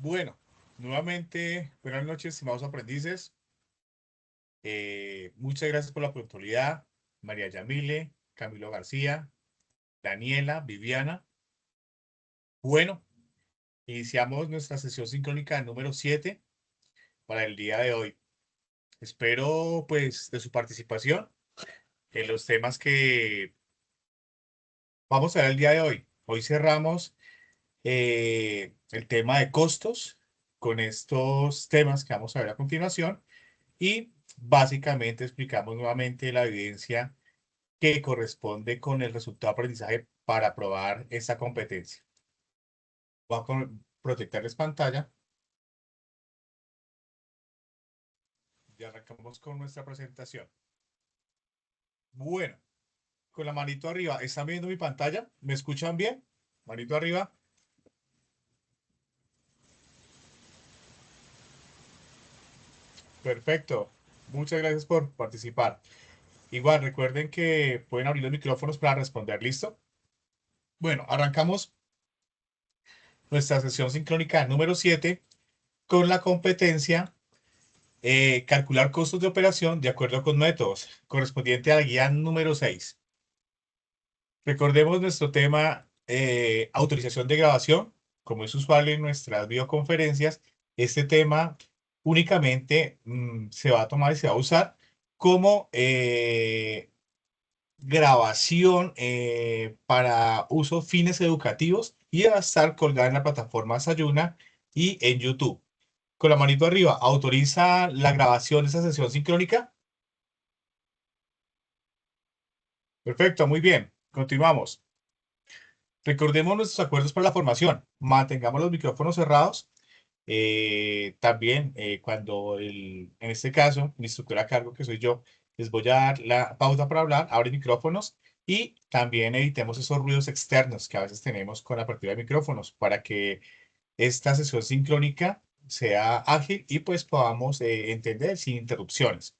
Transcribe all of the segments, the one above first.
Bueno, nuevamente, buenas noches, estimados aprendices. Muchas gracias por la puntualidad. María Yamile, Camilo García, Daniela, Viviana. Bueno, iniciamos nuestra sesión sincrónica número 7 para el día de hoy. Espero, pues, de su participación en los temas que vamos a ver el día de hoy. Hoy cerramos el tema de costos con estos temas que vamos a ver a continuación. Y básicamente explicamos nuevamente la evidencia que corresponde con el resultado de aprendizaje para probar esta competencia. Voy a proyectarles pantalla y arrancamos con nuestra presentación. Bueno, con la manito arriba, ¿están viendo mi pantalla? ¿Me escuchan bien? Manito arriba. Perfecto. Muchas gracias por participar. Igual, recuerden que pueden abrir los micrófonos para responder. ¿Listo? Bueno, arrancamos nuestra sesión sincrónica número 7 con la competencia calcular costos de operación de acuerdo con métodos, correspondiente a la guía número 6. Recordemos nuestro tema, autorización de grabación. Como es usual en nuestras videoconferencias, este tema únicamente se va a tomar y se va a usar como grabación para usos fines educativos y va a estar colgada en la plataforma Sayuna y en YouTube. Con la manito arriba, ¿autoriza la grabación de esa sesión sincrónica? Perfecto, muy bien. Continuamos. Recordemos nuestros acuerdos para la formación. Mantengamos los micrófonos cerrados. También, cuando en este caso, mi instructor a cargo, que soy yo, les voy a dar la pauta para hablar, abre micrófonos y también evitemos esos ruidos externos que a veces tenemos con la apertura de micrófonos para que esta sesión sincrónica sea ágil y pues podamos entender sin interrupciones.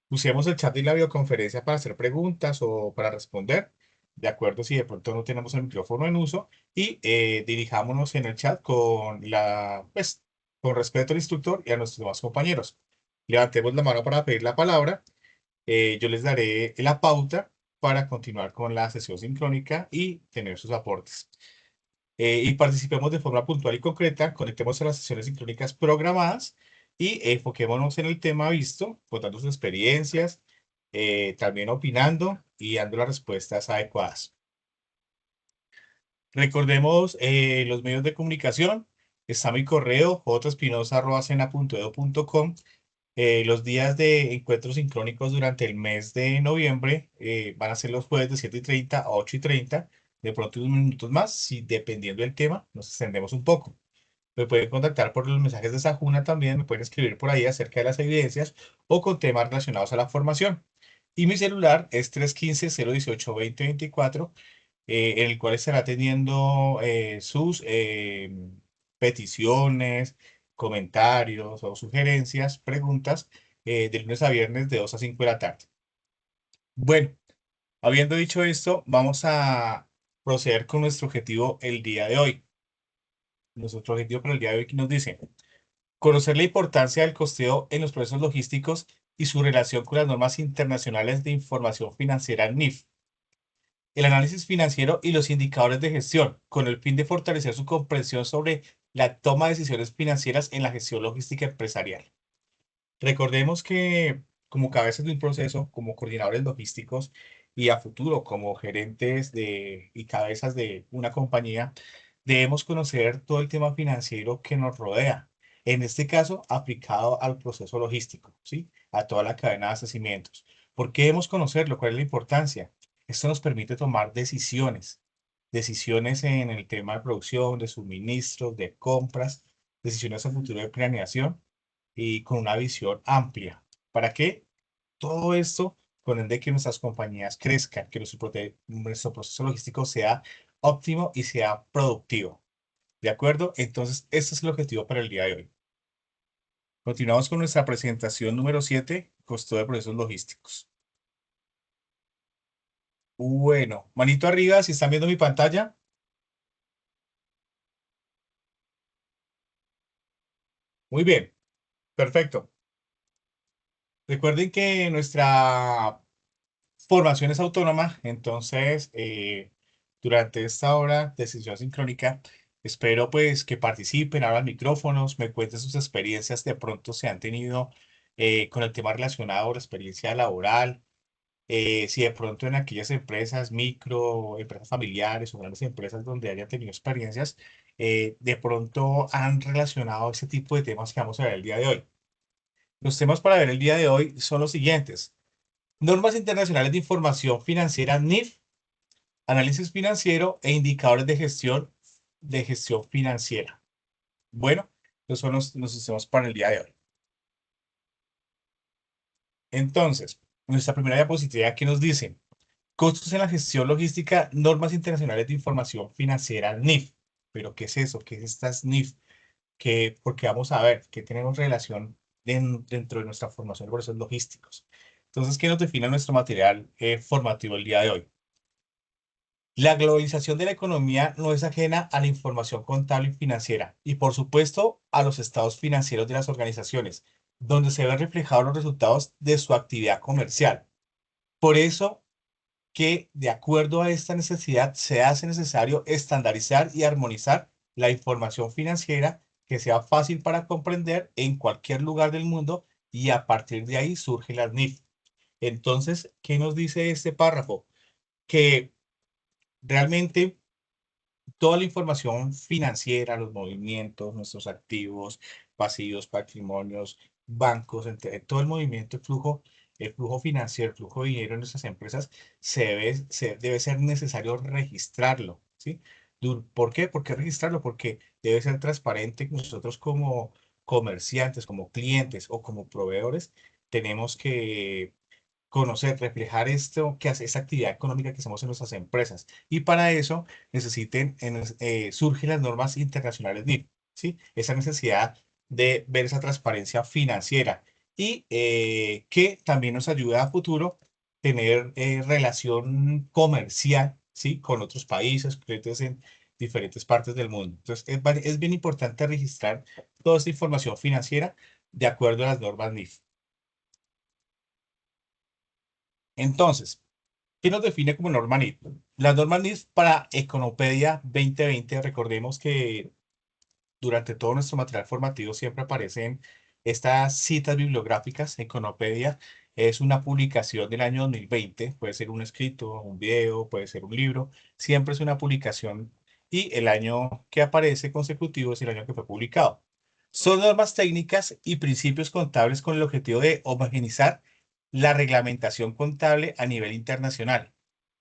Usemos el chat y la videoconferencia para hacer preguntas o para responder, de acuerdo si de pronto no tenemos el micrófono en uso, y dirijámonos en el chat pues, con respeto al instructor y a nuestros demás compañeros. Levantemos la mano para pedir la palabra. Yo les daré la pauta para continuar con la sesión sincrónica y tener sus aportes. Y participemos de forma puntual y concreta, conectemos a las sesiones sincrónicas programadas y enfoquémonos en el tema visto, contando sus experiencias, también opinando y dando las respuestas adecuadas. Recordemos los medios de comunicación. Está mi correo jespinoza@cena.edu.com. Los días de encuentros sincrónicos durante el mes de noviembre van a ser los jueves de 7:30 a 8:30. De pronto unos minutos más, si dependiendo del tema, nos extendemos un poco. Me pueden contactar por los mensajes de Sajuna también, me pueden escribir por ahí acerca de las evidencias o con temas relacionados a la formación. Y mi celular es 315-018-2024, en el cual estará atendiendo sus peticiones, comentarios o sugerencias, preguntas, de lunes a viernes de 2 a 5 de la tarde. Bueno, habiendo dicho esto, vamos a proceder con nuestro objetivo el día de hoy. Nuestro objetivo para el día de hoy que nos dice conocer la importancia del costeo en los procesos logísticos y su relación con las normas internacionales de información financiera NIF, el análisis financiero y los indicadores de gestión, con el fin de fortalecer su comprensión sobre la toma de decisiones financieras en la gestión logística empresarial. Recordemos que como cabezas de un proceso, como coordinadores logísticos y a futuro como gerentes y cabezas de una compañía, debemos conocer todo el tema financiero que nos rodea. En este caso, aplicado al proceso logístico, ¿sí? A toda la cadena de abastecimientos. ¿Por qué debemos conocerlo? ¿Cuál es la importancia? Esto nos permite tomar decisiones en el tema de producción, de suministros, de compras, decisiones a futuro de planeación y con una visión amplia. ¿Para qué? Todo esto con el de que nuestras compañías crezcan, que nuestro proceso logístico sea óptimo y sea productivo. ¿De acuerdo? Entonces, este es el objetivo para el día de hoy. Continuamos con nuestra presentación número 7, costo de procesos logísticos. Bueno, manito arriba, si están viendo mi pantalla. Muy bien, perfecto. Recuerden que nuestra formación es autónoma, entonces durante esta hora de sesión sincrónica espero pues que participen, abran micrófonos, me cuenten sus experiencias de pronto se han tenido con el tema relacionado a la experiencia laboral, si de pronto en aquellas empresas, micro, empresas familiares o grandes empresas donde hayan tenido experiencias, de pronto han relacionado ese tipo de temas que vamos a ver el día de hoy. Los temas para ver el día de hoy son los siguientes. Normas internacionales de información financiera NIF, análisis financiero e indicadores de gestión financiera. Bueno, esos son los temas para el día de hoy. Entonces, nuestra primera diapositiva que nos dice, costos en la gestión logística, normas internacionales de información financiera NIF. ¿Pero qué es eso? ¿Qué es estas NIF? Porque vamos a ver que tenemos relación dentro de nuestra formación de procesos logísticos. Entonces, ¿qué nos define nuestro material formativo el día de hoy? La globalización de la economía no es ajena a la información contable y financiera y, por supuesto, a los estados financieros de las organizaciones, donde se ven reflejados los resultados de su actividad comercial. Por eso que, de acuerdo a esta necesidad, se hace necesario estandarizar y armonizar la información financiera que sea fácil para comprender en cualquier lugar del mundo y a partir de ahí surge la NIF. Entonces, ¿qué nos dice este párrafo? Que realmente toda la información financiera, los movimientos, nuestros activos, pasivos, patrimonios, bancos, todo el movimiento, el flujo financiero, el flujo de dinero en nuestras empresas, debe ser necesario registrarlo, ¿sí? ¿Por qué? ¿Por qué registrarlo? Porque debe ser transparente que nosotros como comerciantes, como clientes o como proveedores, tenemos que conocer, reflejar esto que hace esa actividad económica que hacemos en nuestras empresas. Y para eso surgen las normas internacionales NIF, ¿sí? Esa necesidad de ver esa transparencia financiera y que también nos ayuda a futuro tener relación comercial, ¿sí? Con otros países, clientes en diferentes partes del mundo. Entonces, es bien importante registrar toda esta información financiera de acuerdo a las normas NIF. Entonces, ¿qué nos define como norma NIF? Las normas NIF para Econopedia 2020, recordemos que durante todo nuestro material formativo siempre aparecen estas citas bibliográficas. Econopedia es una publicación del año 2020, puede ser un escrito, un video, puede ser un libro, siempre es una publicación y el año que aparece consecutivo es el año que fue publicado. Son normas técnicas y principios contables con el objetivo de homogeneizar la reglamentación contable a nivel internacional.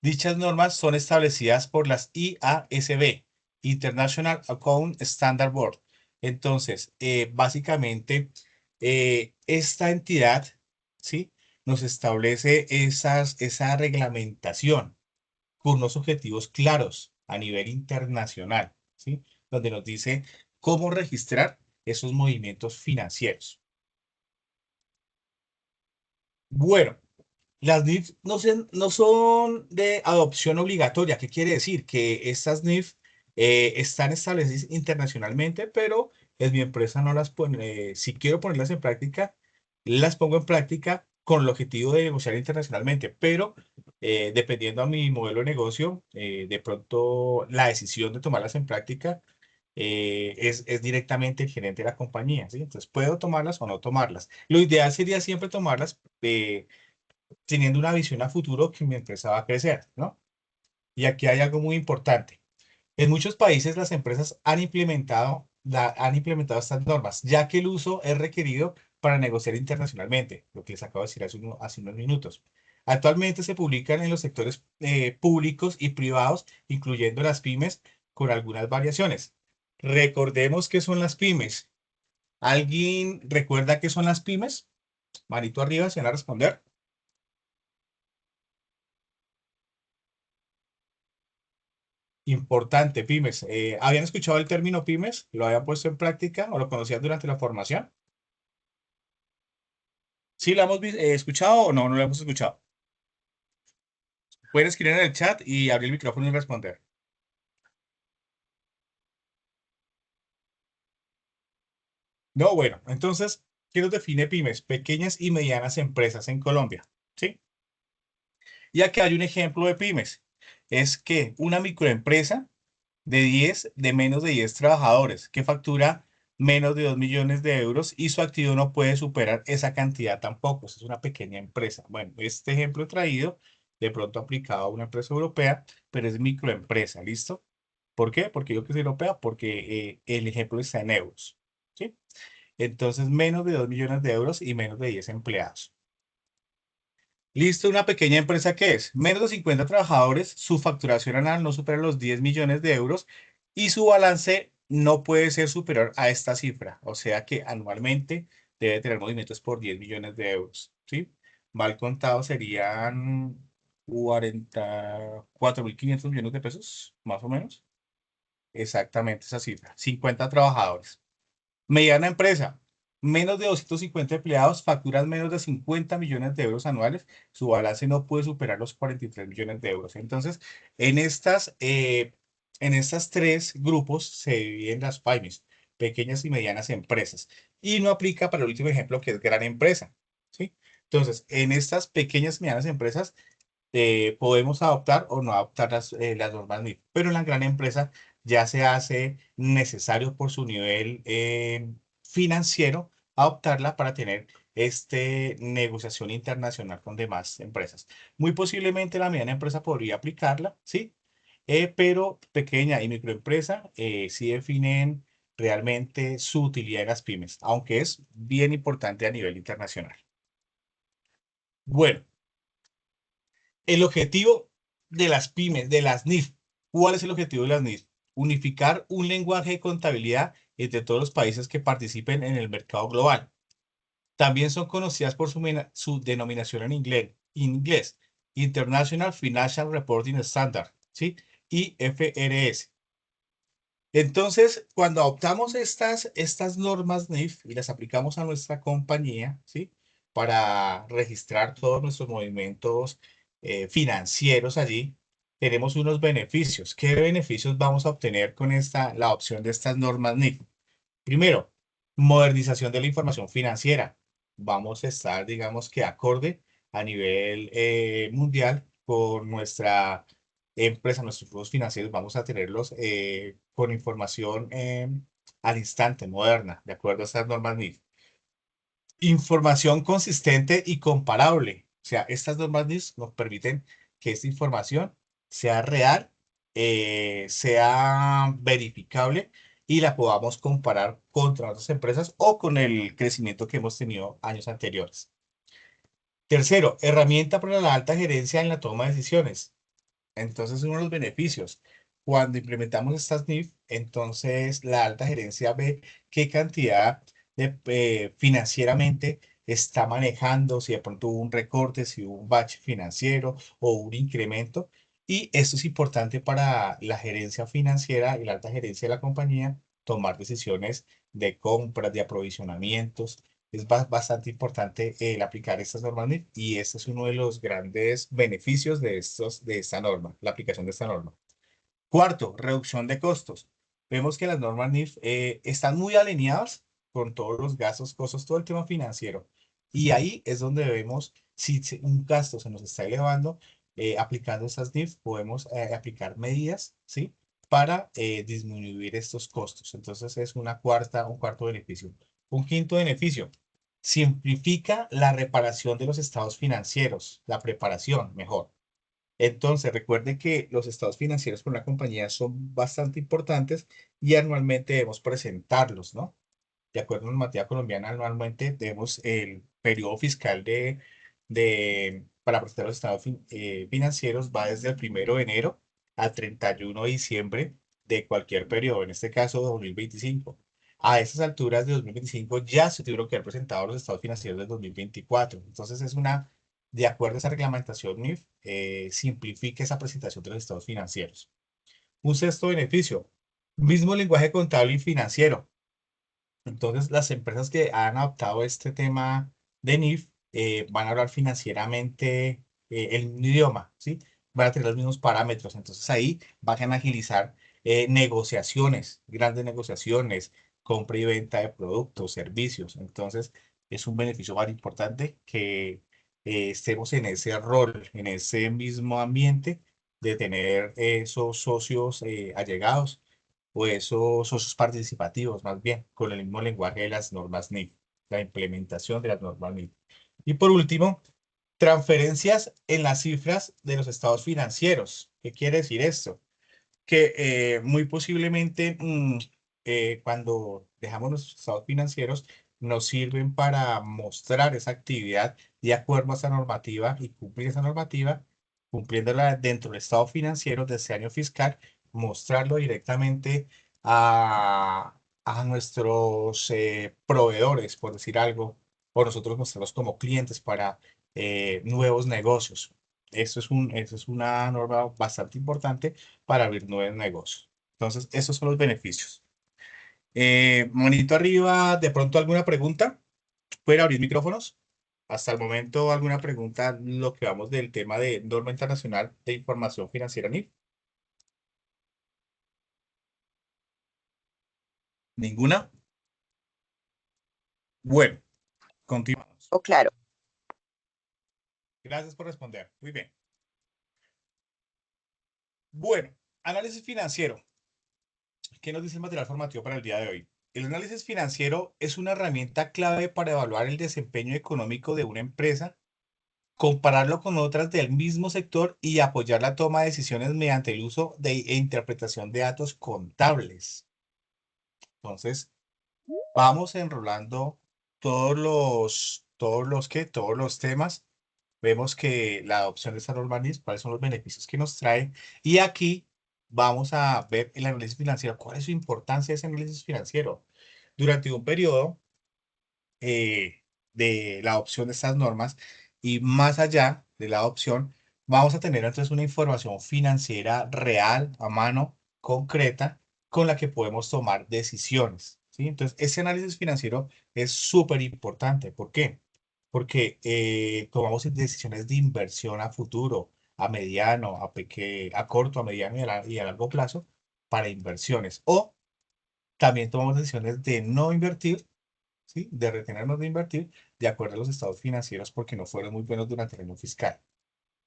Dichas normas son establecidas por las IASB, International Account Standard Board. Entonces, básicamente, esta entidad, ¿sí? Nos establece esa reglamentación con unos objetivos claros a nivel internacional, ¿sí? Donde nos dice cómo registrar esos movimientos financieros. Bueno, las NIF no son de adopción obligatoria. ¿Qué quiere decir? Que estas NIF están establecidas internacionalmente, pero mi empresa no las pone. Si quiero ponerlas en práctica, las pongo en práctica con el objetivo de negociar internacionalmente, pero dependiendo a mi modelo de negocio, de pronto la decisión de tomarlas en práctica es directamente el gerente de la compañía, ¿sí? Entonces, puedo tomarlas o no tomarlas. Lo ideal sería siempre tomarlas. Teniendo una visión a futuro que mi empresa va a crecer, ¿no? Y aquí hay algo muy importante. En muchos países las empresas han implementado estas normas, ya que el uso es requerido para negociar internacionalmente, lo que les acabo de decir hace unos minutos. Actualmente se publican en los sectores públicos y privados, incluyendo las pymes, con algunas variaciones. Recordemos qué son las pymes. ¿Alguien recuerda qué son las pymes? Manito arriba, si van a responder. Importante, pymes. ¿Habían escuchado el término pymes? ¿Lo habían puesto en práctica o lo conocían durante la formación? ¿Sí lo hemos escuchado o no? No lo hemos escuchado. Pueden escribir en el chat y abrir el micrófono y responder. No, bueno, entonces, ¿qué nos define pymes? Pequeñas y medianas empresas en Colombia, ¿sí? Y aquí hay un ejemplo de pymes. Es que una microempresa de menos de 10 trabajadores que factura menos de 2 millones de euros y su activo no puede superar esa cantidad tampoco. Es una pequeña empresa. Bueno, este ejemplo traído de pronto aplicado a una empresa europea, pero es microempresa, ¿listo? ¿Por qué? Porque yo que es europea, porque el ejemplo está en euros, ¿sí? Entonces, menos de 2 millones de euros y menos de 10 empleados. Listo, una pequeña empresa que es menos de 50 trabajadores, su facturación anual no supera los 10 millones de euros y su balance no puede ser superior a esta cifra. O sea que anualmente debe tener movimientos por 10 millones de euros, ¿sí? Mal contado serían 44.500 millones de pesos, más o menos. Exactamente esa cifra. 50 trabajadores. Mediana empresa, menos de 250 empleados, facturan menos de 50 millones de euros anuales, su balance no puede superar los 43 millones de euros. Entonces, en estas tres grupos se dividen las pymes, pequeñas y medianas empresas. Y no aplica para el último ejemplo, que es gran empresa, ¿sí? Entonces, en estas pequeñas y medianas empresas, podemos adoptar o no adoptar las normas MIF, pero en la gran empresa ya se hace necesario por su nivel financiero adoptarla para tener negociación internacional con demás empresas. Muy posiblemente la mediana empresa podría aplicarla, ¿sí? Pero pequeña y microempresa sí definen realmente su utilidad en las pymes, aunque es bien importante a nivel internacional. Bueno. El objetivo de las pymes, de las NIF, ¿cuál es el objetivo de las NIF? Unificar un lenguaje de contabilidad entre todos los países que participen en el mercado global. También son conocidas por su denominación en inglés, International Financial Reporting Standard, ¿sí? IFRS. Entonces, cuando adoptamos estas normas NIF y las aplicamos a nuestra compañía, ¿sí? Para registrar todos nuestros movimientos financieros allí, tenemos unos beneficios. ¿Qué beneficios vamos a obtener con la opción de estas normas NIF? Primero, modernización de la información financiera. Vamos a estar, digamos que acorde a nivel mundial con nuestra empresa, nuestros flujos financieros, vamos a tenerlos con información al instante, moderna, de acuerdo a estas normas NIF. Información consistente y comparable. O sea, estas normas NIF nos permiten que esta información sea real, sea verificable y la podamos comparar contra otras empresas o con el crecimiento que hemos tenido años anteriores. Tercero, herramienta para la alta gerencia en la toma de decisiones. Entonces, uno de los beneficios, cuando implementamos estas NIF, entonces la alta gerencia ve qué cantidad financieramente está manejando, si de pronto hubo un recorte, si hubo un bache financiero o un incremento. Y esto es importante para la gerencia financiera y la alta gerencia de la compañía tomar decisiones de compras, de aprovisionamientos. Es bastante importante el aplicar estas normas NIF y este es uno de los grandes beneficios de esta norma, la aplicación de esta norma. Cuarto, reducción de costos. Vemos que las normas NIF están muy alineadas con todos los gastos, costos, todo el tema financiero. Y ahí es donde vemos si un gasto se nos está elevando, aplicando estas NIF podemos aplicar medidas, ¿sí? Para disminuir estos costos. Entonces es un cuarto beneficio. Un quinto beneficio, simplifica la reparación de los estados financieros, la preparación, mejor. Entonces, recuerde que los estados financieros por una compañía son bastante importantes y anualmente debemos presentarlos, ¿no? De acuerdo a la normativa colombiana, anualmente debemos el periodo fiscal para presentar los estados financieros va desde el 1 de enero al 31 de diciembre de cualquier periodo, en este caso 2025. A esas alturas de 2025 ya se tuvieron que haber presentado los estados financieros del 2024. Entonces, de acuerdo a esa reglamentación MIF, simplifica esa presentación de los estados financieros. Un sexto beneficio, mismo lenguaje contable y financiero. Entonces, las empresas que han adoptado este tema de NIF van a hablar financieramente el mismo idioma, ¿sí? Van a tener los mismos parámetros. Entonces, ahí van a agilizar negociaciones, grandes negociaciones, compra y venta de productos, servicios. Entonces, es un beneficio más importante que estemos en ese rol, en ese mismo ambiente de tener esos socios allegados o esos socios participativos, más bien, con el mismo lenguaje de las normas NIF, la implementación de las normas NIF. Y por último, transferencias en las cifras de los estados financieros. ¿Qué quiere decir esto? Que muy posiblemente cuando dejamos nuestros estados financieros nos sirven para mostrar esa actividad de acuerdo a esa normativa y cumplir esa normativa, cumpliéndola dentro del estado financiero de ese año fiscal, mostrarlo directamente a nuestros proveedores, por decir algo, o nosotros mostrarlos como clientes para nuevos negocios. Eso es una norma bastante importante para abrir nuevos negocios. Entonces, esos son los beneficios. Monito arriba, de pronto alguna pregunta. ¿Pueden abrir micrófonos? Hasta el momento, ¿alguna pregunta? Lo que vamos del tema de norma internacional de información financiera NIF. ¿Ninguna? Bueno, continuamos. Oh, claro. Gracias por responder. Muy bien. Bueno, análisis financiero. ¿Qué nos dice el material formativo para el día de hoy? El análisis financiero es una herramienta clave para evaluar el desempeño económico de una empresa, compararlo con otras del mismo sector y apoyar la toma de decisiones mediante el uso e interpretación de datos contables. Entonces, vamos enrolando todos los temas. Vemos que la adopción de esta norma NIS, cuáles son los beneficios que nos trae. Y aquí vamos a ver el análisis financiero. ¿Cuál es su importancia de ese análisis financiero? Durante un periodo de la adopción de estas normas y más allá de la adopción, vamos a tener entonces una información financiera real, a mano, concreta, con la que podemos tomar decisiones, ¿sí? Entonces, ese análisis financiero es súper importante. ¿Por qué? Porque tomamos decisiones de inversión a futuro, a mediano, a corto, a mediano y a largo plazo para inversiones. O también tomamos decisiones de no invertir, ¿sí? De retenernos de invertir de acuerdo a los estados financieros porque no fueron muy buenos durante el año fiscal.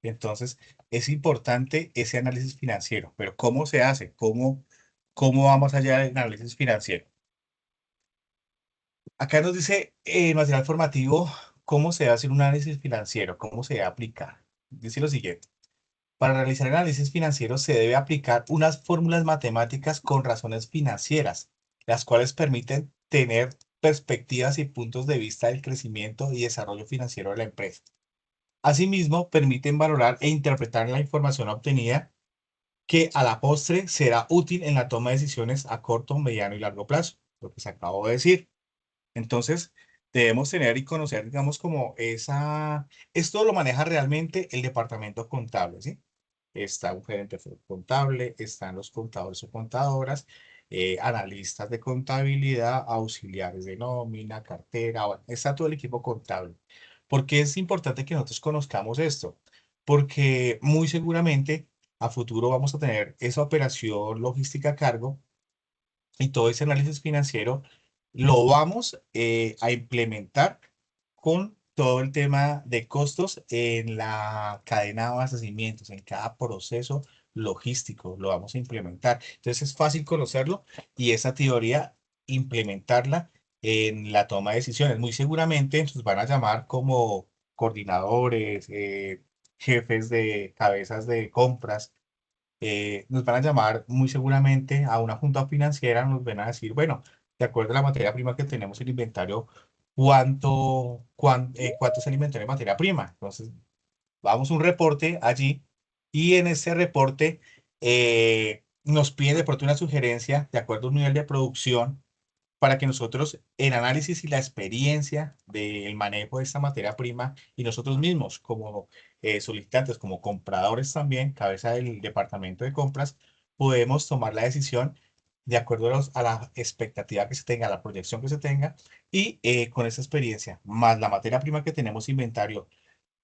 Entonces, es importante ese análisis financiero, pero ¿cómo se hace? ¿Cómo vamos allá del análisis financiero? Acá nos dice el material formativo cómo se hace un análisis financiero, cómo se debe aplicar. Dice lo siguiente. Para realizar el análisis financiero se debe aplicar unas fórmulas matemáticas con razones financieras, las cuales permiten tener perspectivas y puntos de vista del crecimiento y desarrollo financiero de la empresa. Asimismo, permiten valorar e interpretar la información obtenida que a la postre será útil en la toma de decisiones a corto, mediano y largo plazo, lo que se acabó de decir. Entonces, debemos tener y conocer, digamos, como esto lo maneja realmente el departamento contable, ¿sí? Está un gerente contable, están los contadores o contadoras, analistas de contabilidad, auxiliares de nómina, cartera, bueno, está todo el equipo contable. ¿Por qué es importante que nosotros conozcamos esto? Porque muy seguramente a futuro vamos a tener esa operación logística a cargo y todo ese análisis financiero lo vamos a implementar con todo el tema de costos en la cadena de abastecimientos, en cada proceso logístico, lo vamos a implementar. Entonces es fácil conocerlo y esa teoría implementarla en la toma de decisiones. Muy seguramente nos van a llamar como coordinadores, jefes de cabezas de compras, nos van a llamar muy seguramente a una junta financiera, nos van a decir, bueno, de acuerdo a la materia prima que tenemos en el inventario, ¿cuánto es el inventario de materia prima? Entonces, vamos a un reporte allí y en ese reporte nos piden de pronto una sugerencia de acuerdo a un nivel de producción para que nosotros, en análisis y la experiencia del manejo de esta materia prima y nosotros mismos como solicitantes, como compradores también, cabeza del departamento de compras, podemos tomar la decisión de acuerdo a la expectativa que se tenga, a la proyección que se tenga y con esa experiencia, más la materia prima que tenemos inventario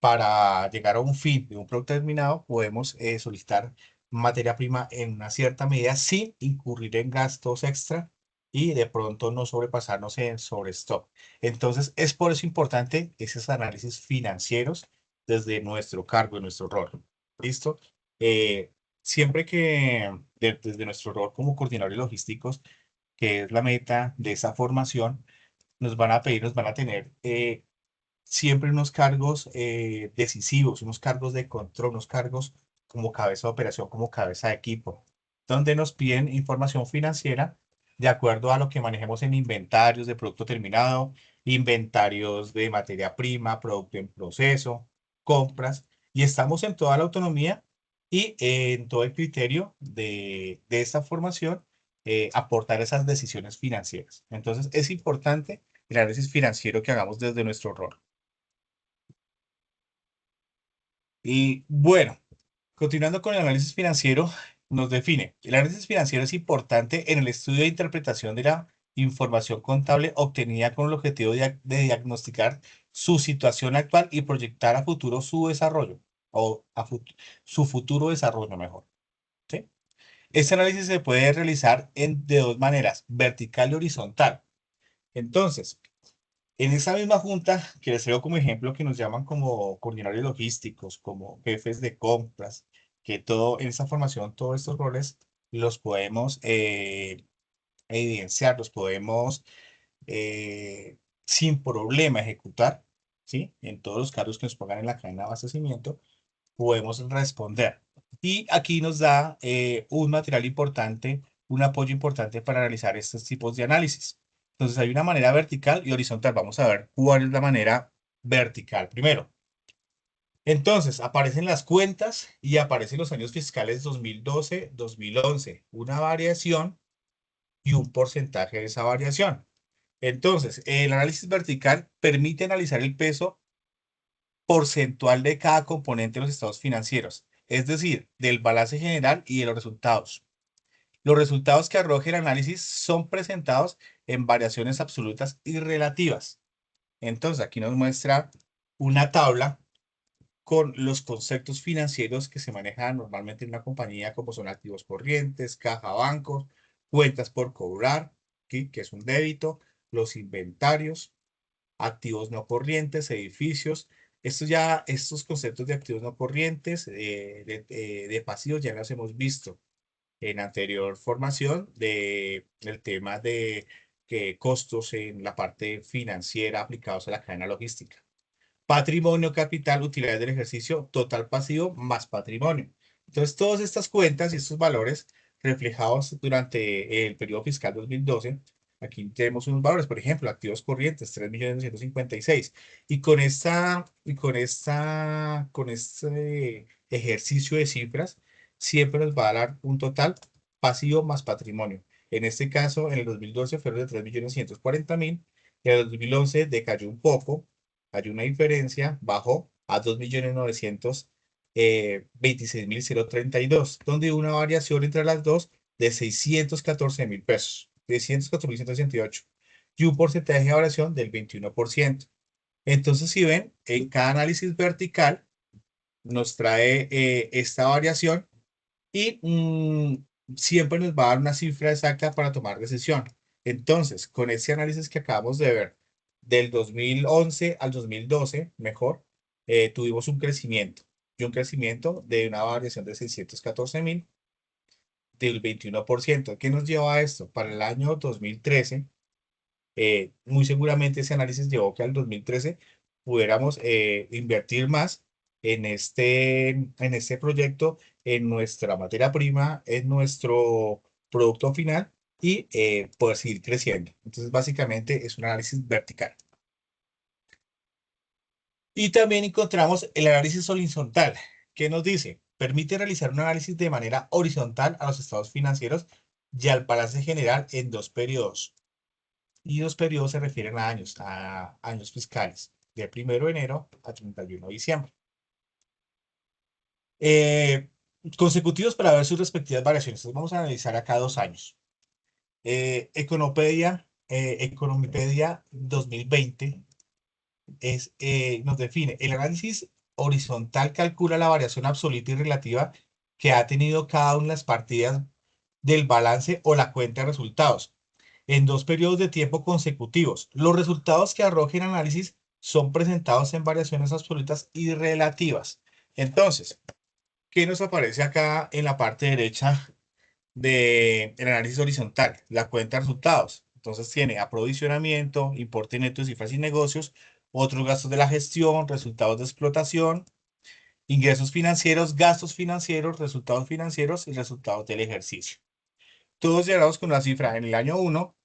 para llegar a un fin de un producto determinado, podemos solicitar materia prima en una cierta medida sin incurrir en gastos extra y de pronto no sobrepasarnos en sobre stop. Entonces, es por eso importante esos análisis financieros desde nuestro cargo y nuestro rol. ¿Listo? Eh, siempre que desde nuestro rol como coordinadores logísticos, que es la meta de esa formación, nos van a pedir, nos van a tener siempre unos cargos decisivos, unos cargos de control, unos cargos como cabeza de operación, como cabeza de equipo, donde nos piden información financiera de acuerdo a lo que manejemos en inventarios de producto terminado, inventarios de materia prima, producto en proceso, compras, y estamos en toda la autonomía y en todo el criterio de esta formación, aportar esas decisiones financieras. Entonces, es importante el análisis financiero que hagamos desde nuestro rol. Y bueno, continuando con el análisis financiero, nos define. El análisis financiero es importante en el estudio e interpretación de la información contable obtenida con el objetivo de diagnosticar su situación actual y proyectar a futuro su desarrollo, o su futuro desarrollo mejor. ¿Sí? Este análisis se puede realizar de dos maneras, vertical y horizontal. Entonces, en esa misma junta, que les traigo como ejemplo, que nos llaman como coordinadores logísticos, como jefes de compras, que todo en esa formación, todos estos roles los podemos evidenciar, los podemos sin problema ejecutar, ¿sí? En todos los cargos que nos pongan en la cadena de abastecimiento, podemos responder. Y aquí nos da un material importante, un apoyo importante para realizar estos tipos de análisis. Entonces hay una manera vertical y horizontal. Vamos a ver cuál es la manera vertical primero. Entonces aparecen las cuentas y aparecen los años fiscales 2012, 2011, una variación y un porcentaje de esa variación. Entonces, el análisis vertical permite analizar el peso porcentual de cada componente de los estados financieros, es decir, del balance general y de los resultados. Los resultados que arroje el análisis son presentados en variaciones absolutas y relativas. Entonces, aquí nos muestra una tabla con los conceptos financieros que se manejan normalmente en una compañía, como son activos corrientes, caja, bancos, cuentas por cobrar, ¿sí? Que es un débito, los inventarios, activos no corrientes, edificios. Estos conceptos de activos no corrientes, de pasivos, ya los hemos visto en anterior formación del tema de costos en la parte financiera aplicados a la cadena logística. Patrimonio, capital, utilidades del ejercicio, total pasivo más patrimonio. Entonces, todas estas cuentas y estos valores reflejados durante el periodo fiscal 2012, aquí tenemos unos valores, por ejemplo, activos corrientes, 3.256.000. Con este ejercicio de cifras, siempre nos va a dar un total pasivo más patrimonio. En este caso, en el 2012 fueron de 3.140.000, y en el 2011 decayó un poco, hay una diferencia, bajó a 2.926.032, donde hubo una variación entre las dos de 614.000 pesos, 614.168, y un porcentaje de variación del 21%. Entonces, si ven, en cada análisis vertical nos trae esta variación y siempre nos va a dar una cifra exacta para tomar decisión. Entonces, con ese análisis que acabamos de ver, del 2011 al 2012, mejor, tuvimos un crecimiento y un crecimiento de una variación de 614.000 del 21%. ¿Qué nos lleva a esto? Para el año 2013, muy seguramente ese análisis llevó que al 2013 pudiéramos invertir más en este proyecto, en nuestra materia prima, en nuestro producto final y poder seguir creciendo. Entonces, básicamente es un análisis vertical. Y también encontramos el análisis horizontal. ¿Qué nos dice? Permite realizar un análisis de manera horizontal a los estados financieros y al balance general en dos periodos. Y los periodos se refieren a años fiscales, del 1 de enero a 31 de diciembre. Eh, consecutivos para ver sus respectivas variaciones. Entonces vamos a analizar acá 2 años. Economepedia 2020 nos define. El análisis horizontal calcula la variación absoluta y relativa que ha tenido cada una de las partidas del balance o la cuenta de resultados. en 2 periodos de tiempo consecutivos. Los resultados que arroje el análisis son presentados en variaciones absolutas y relativas. Entonces, ¿qué nos aparece acá en la parte derecha del análisis horizontal? La cuenta de resultados. Entonces tiene aprovisionamiento, importe neto de cifras y negocios, otros gastos de la gestión, resultados de explotación, ingresos financieros, gastos financieros, resultados financieros y resultados del ejercicio. Todos llegados con la cifra en el año 1,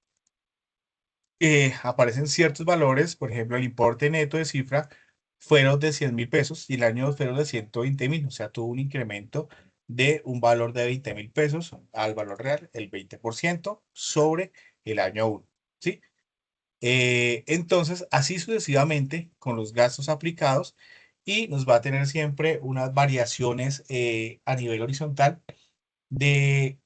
aparecen ciertos valores, por ejemplo, el importe neto de cifra fueron de 100.000 pesos y el año 2 fueron de 120.000, o sea, tuvo un incremento de un valor de 20.000 pesos al valor real, el 20% sobre el año 1, ¿sí? Entonces, así sucesivamente con los gastos aplicados y nos va a tener siempre unas variaciones a nivel horizontal de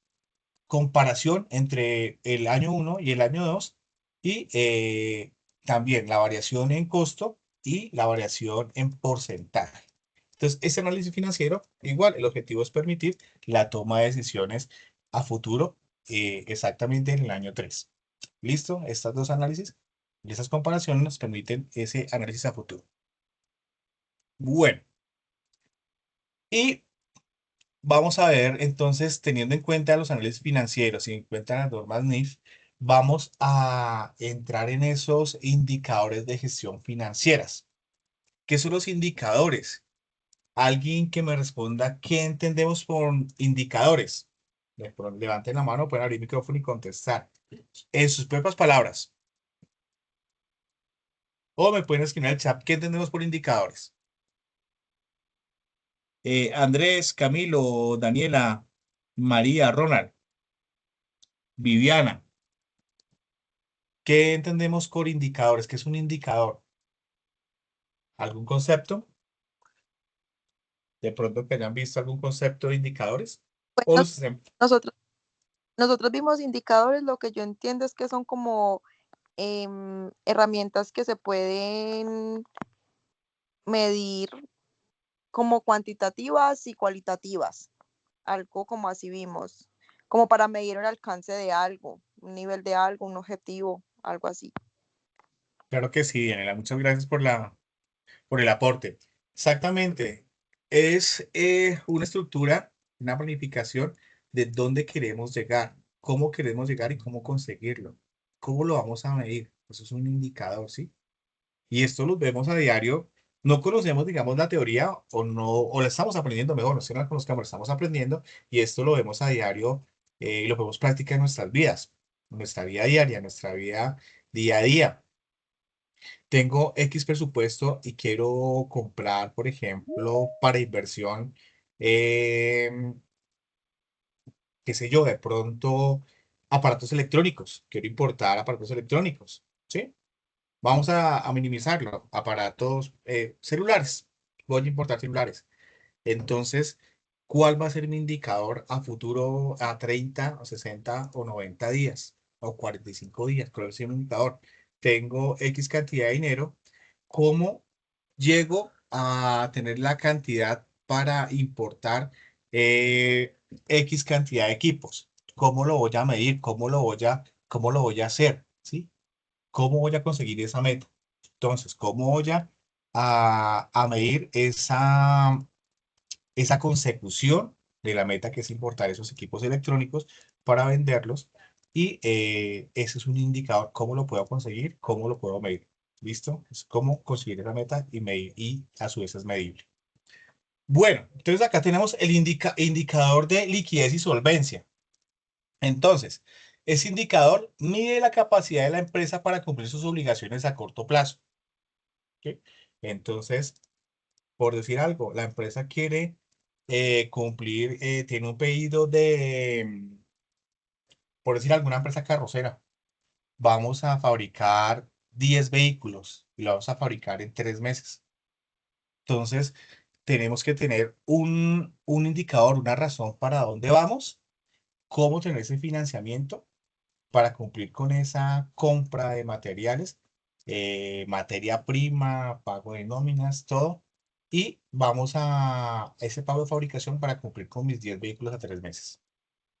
comparación entre el año 1 y el año 2 y también la variación en costo y la variación en porcentaje. Entonces, este análisis financiero, igual, el objetivo es permitir la toma de decisiones a futuro, exactamente en el año 3. ¿Listo? Estas dos análisis y esas comparaciones nos permiten ese análisis a futuro. Bueno, y vamos a ver, entonces, teniendo en cuenta los análisis financieros y en cuenta las normas NIF, vamos a entrar en esos indicadores de gestión financieras. ¿Qué son los indicadores? Alguien que me responda, ¿qué entendemos por indicadores? Levanten la mano, pueden abrir el micrófono y contestar. En sus propias palabras. O me pueden escribir en el chat, ¿qué entendemos por indicadores? Andrés, Camilo, Daniela, María, Ronald, Viviana. ¿Qué entendemos por indicadores? ¿Qué es un indicador? ¿Algún concepto? De pronto que hayan visto algún concepto de indicadores. O Bueno, los nosotros, nosotros vimos indicadores, lo que yo entiendo es que son como herramientas que se pueden medir como cuantitativas y cualitativas, algo como así vimos, como para medir el alcance de algo, un nivel de algo, un objetivo, algo así. Claro que sí, Daniela. Muchas gracias por el aporte. Exactamente. Es una estructura, una planificación de dónde queremos llegar, cómo queremos llegar y cómo conseguirlo. ¿Cómo lo vamos a medir? Eso es un indicador, ¿sí? Y esto lo vemos a diario. No conocemos, digamos, la teoría o no, o la estamos aprendiendo mejor, no es que no la conozcamos, la estamos aprendiendo y esto lo vemos a diario y lo podemos practicar en nuestras vidas, en nuestra vida diaria, en nuestra vida día a día. Tengo X presupuesto y quiero comprar, por ejemplo, para inversión, qué sé yo, de pronto aparatos electrónicos. Quiero importar aparatos electrónicos, ¿sí? Vamos a minimizarlo. Aparatos celulares. Voy a importar celulares. Entonces, ¿cuál va a ser mi indicador a futuro a 30 o 60 o 90 días o 45 días? ¿Cuál va a ser mi indicador? Tengo X cantidad de dinero. ¿Cómo llego a tener la cantidad para importar X cantidad de equipos? ¿Cómo lo voy a medir? ¿Cómo lo voy a hacer? ¿Sí? ¿Cómo voy a conseguir esa meta? Entonces, ¿cómo voy a medir esa consecución de la meta que es importar esos equipos electrónicos para venderlos? Y ese es un indicador, ¿cómo lo puedo conseguir? ¿Cómo lo puedo medir? ¿Listo? Es cómo conseguir esa meta y medir, y a su vez es medible. Bueno, entonces acá tenemos el indicador de liquidez y solvencia. Entonces, ese indicador mide la capacidad de la empresa para cumplir sus obligaciones a corto plazo. ¿Ok? Entonces, por decir algo, la empresa quiere cumplir, tiene un pedido por decir alguna empresa carrocera, vamos a fabricar 10 vehículos y lo vamos a fabricar en 3 meses. Entonces, tenemos que tener un indicador, una razón para dónde vamos, cómo tener ese financiamiento para cumplir con esa compra de materiales, materia prima, pago de nóminas, todo. Y vamos a ese pago de fabricación para cumplir con mis 10 vehículos a 3 meses.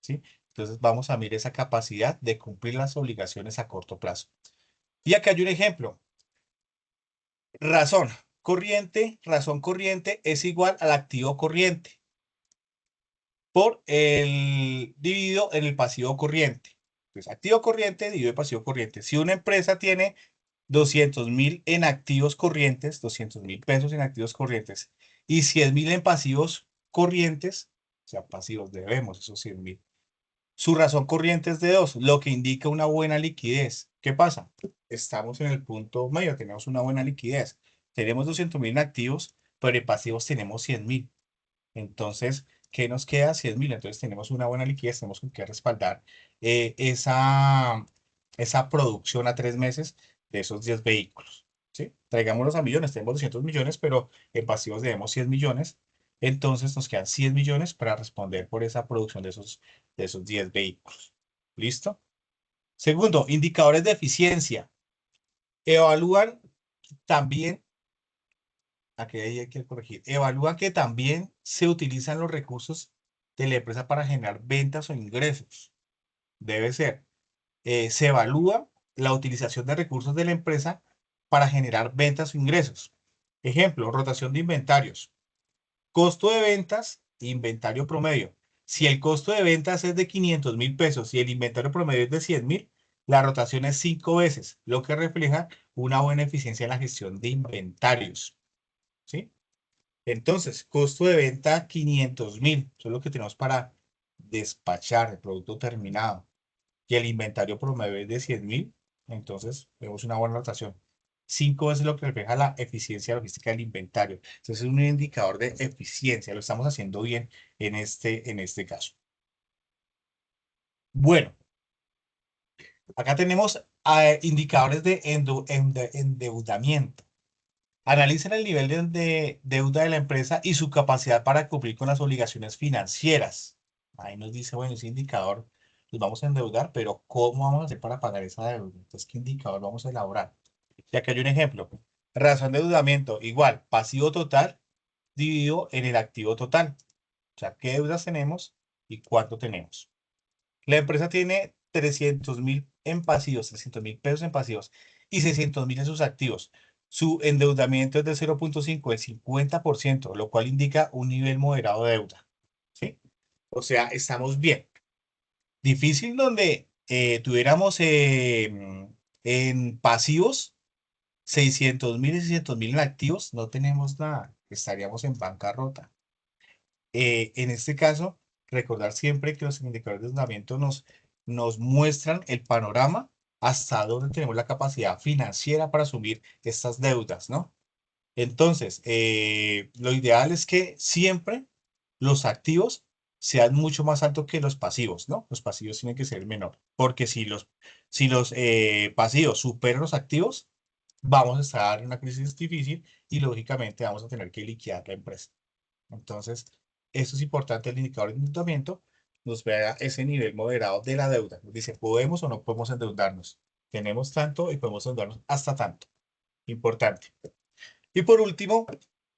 ¿sí? Entonces vamos a medir esa capacidad de cumplir las obligaciones a corto plazo. Y acá hay un ejemplo. Razón corriente es igual al activo corriente por el dividido en el pasivo corriente. Entonces, activo corriente dividido en pasivo corriente. Si una empresa tiene 200.000 en activos corrientes, 200.000 pesos en activos corrientes y 100.000 en pasivos corrientes, o sea, pasivos debemos esos 100.000. Su razón corriente es de 2, lo que indica una buena liquidez. ¿Qué pasa? Estamos en el punto medio, tenemos una buena liquidez. Tenemos 200.000 en activos, pero en pasivos tenemos 100.000. Entonces, ¿qué nos queda? 100.000. Entonces, tenemos una buena liquidez, tenemos con qué respaldar esa producción a 3 meses de esos 10 vehículos. ¿Sí? Traigámoslos a millones, tenemos 200 millones, pero en pasivos debemos 100 millones. Entonces, nos quedan 100 millones para responder por esa producción de esos 10 vehículos. ¿Listo? Segundo, indicadores de eficiencia. Evalúan también aquí hay que corregir. Evalúa que también se utilizan los recursos de la empresa para generar ventas o ingresos. Debe ser. Se evalúa la utilización de recursos de la empresa para generar ventas o ingresos. Ejemplo, rotación de inventarios. Costo de ventas, inventario promedio. Si el costo de ventas es de 500.000 pesos y el inventario promedio es de 100.000, la rotación es 5 veces, lo que refleja una buena eficiencia en la gestión de inventarios. ¿Sí? Entonces, costo de venta 500.000, eso es lo que tenemos para despachar el producto terminado. Y el inventario promedio es de 100.000, entonces vemos una buena rotación. 5 veces lo que refleja la eficiencia logística del inventario. Entonces es un indicador de eficiencia, lo estamos haciendo bien en este caso. Bueno, acá tenemos indicadores de endeudamiento. Analicen el nivel de deuda de la empresa y su capacidad para cumplir con las obligaciones financieras. Ahí nos dice, bueno, ese indicador, nos vamos a endeudar, pero ¿cómo vamos a hacer para pagar esa deuda? Entonces, ¿qué indicador vamos a elaborar? Y aquí hay un ejemplo. Razón de endeudamiento, igual, pasivo total dividido en el activo total. O sea, ¿qué deudas tenemos y cuánto tenemos? La empresa tiene 300.000 en pasivos, 300.000 pesos en pasivos y 600.000 en sus activos. Su endeudamiento es de 0,5, el 50%, lo cual indica un nivel moderado de deuda. ¿Sí? O sea, estamos bien. Difícil donde tuviéramos en pasivos 600.000 y 600.000 en activos, no tenemos nada, estaríamos en bancarrota. En este caso, recordar siempre que los indicadores de endeudamiento nos muestran el panorama hasta dónde tenemos la capacidad financiera para asumir estas deudas, ¿no? Entonces, lo ideal es que siempre los activos sean mucho más altos que los pasivos, ¿no? Los pasivos tienen que ser menor, porque si los pasivos superan los activos, vamos a estar en una crisis difícil y lógicamente vamos a tener que liquidar la empresa. Entonces, eso es importante, el indicador de endeudamiento nos vea ese nivel moderado de la deuda. Nos dice, ¿podemos o no podemos endeudarnos? Tenemos tanto y podemos endeudarnos hasta tanto. Importante. Y por último,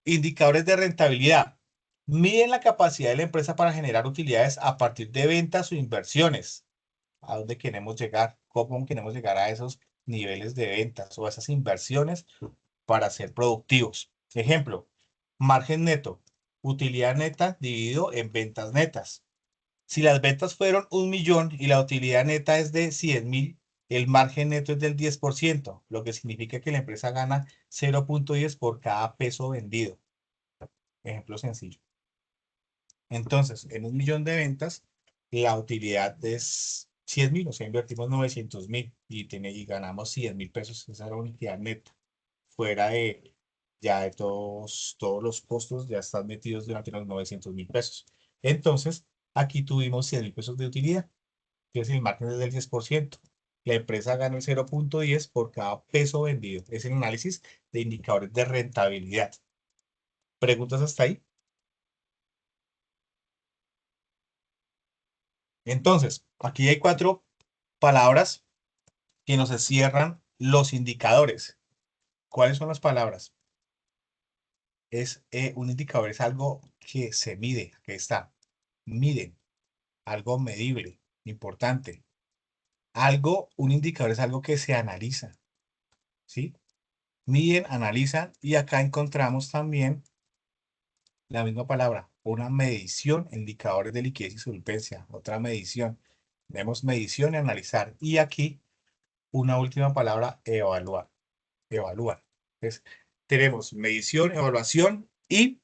indicadores de rentabilidad. Miden la capacidad de la empresa para generar utilidades a partir de ventas o inversiones. ¿A dónde queremos llegar? ¿Cómo queremos llegar a esos niveles de ventas o a esas inversiones para ser productivos? Ejemplo, margen neto, utilidad neta dividido en ventas netas. Si las ventas fueron 1.000.000 y la utilidad neta es de 100.000, el margen neto es del 10%, lo que significa que la empresa gana 0,10 por cada peso vendido. Ejemplo sencillo. Entonces, en 1.000.000 de ventas, la utilidad es 100.000, o sea, invertimos 900.000 y ganamos 100.000 pesos. Esa es la utilidad neta. Fuera de ya de todos los costos ya están metidos durante los 900.000 pesos. Entonces, aquí tuvimos 100.000 pesos de utilidad, que es el margen del 10%. La empresa gana el 0,10 por cada peso vendido. Es el análisis de indicadores de rentabilidad. ¿Preguntas hasta ahí? Entonces, aquí hay 4 palabras que nos cierran los indicadores. ¿Cuáles son las palabras? Un indicador es algo que se mide, que está, miden. algo medible, importante. Algo, un indicador es algo que se analiza, ¿sí? Miden, analizan y acá encontramos también la misma palabra, una medición, indicadores de liquidez y solvencia, otra medición. Tenemos medición y analizar. Y aquí una última palabra, evaluar, evaluar. Entonces, tenemos medición, evaluación y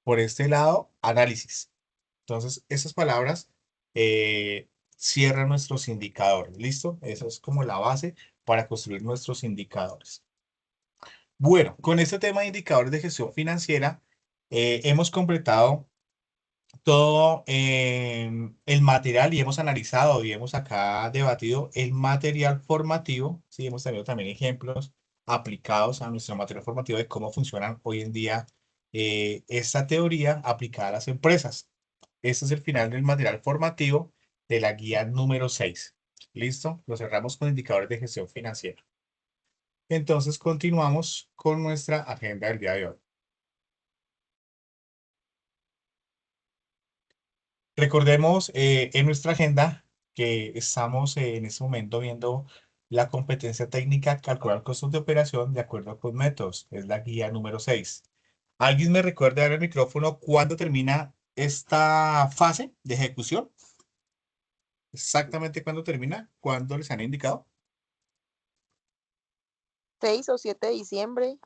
por este lado, análisis. Entonces, esas palabras cierran nuestros indicadores. ¿Listo? Esa es como la base para construir nuestros indicadores. Bueno, con este tema de indicadores de gestión financiera, hemos completado todo el material y hemos analizado y hemos acá debatido el material formativo. Sí, hemos tenido también ejemplos aplicados a nuestro material formativo de cómo funcionan hoy en día esta teoría aplicada a las empresas. Este es el final del material formativo de la guía número 6. ¿Listo? Lo cerramos con indicadores de gestión financiera. Entonces continuamos con nuestra agenda del día de hoy. Recordemos en nuestra agenda que estamos en este momento viendo la competencia técnica calcular costos de operación de acuerdo con métodos. Es la guía número 6. ¿Alguien me recuerda dar el micrófono cuándo termina esta fase de ejecución? ¿Exactamente cuándo termina? ¿Cuándo les han indicado? 6 o 7 de diciembre.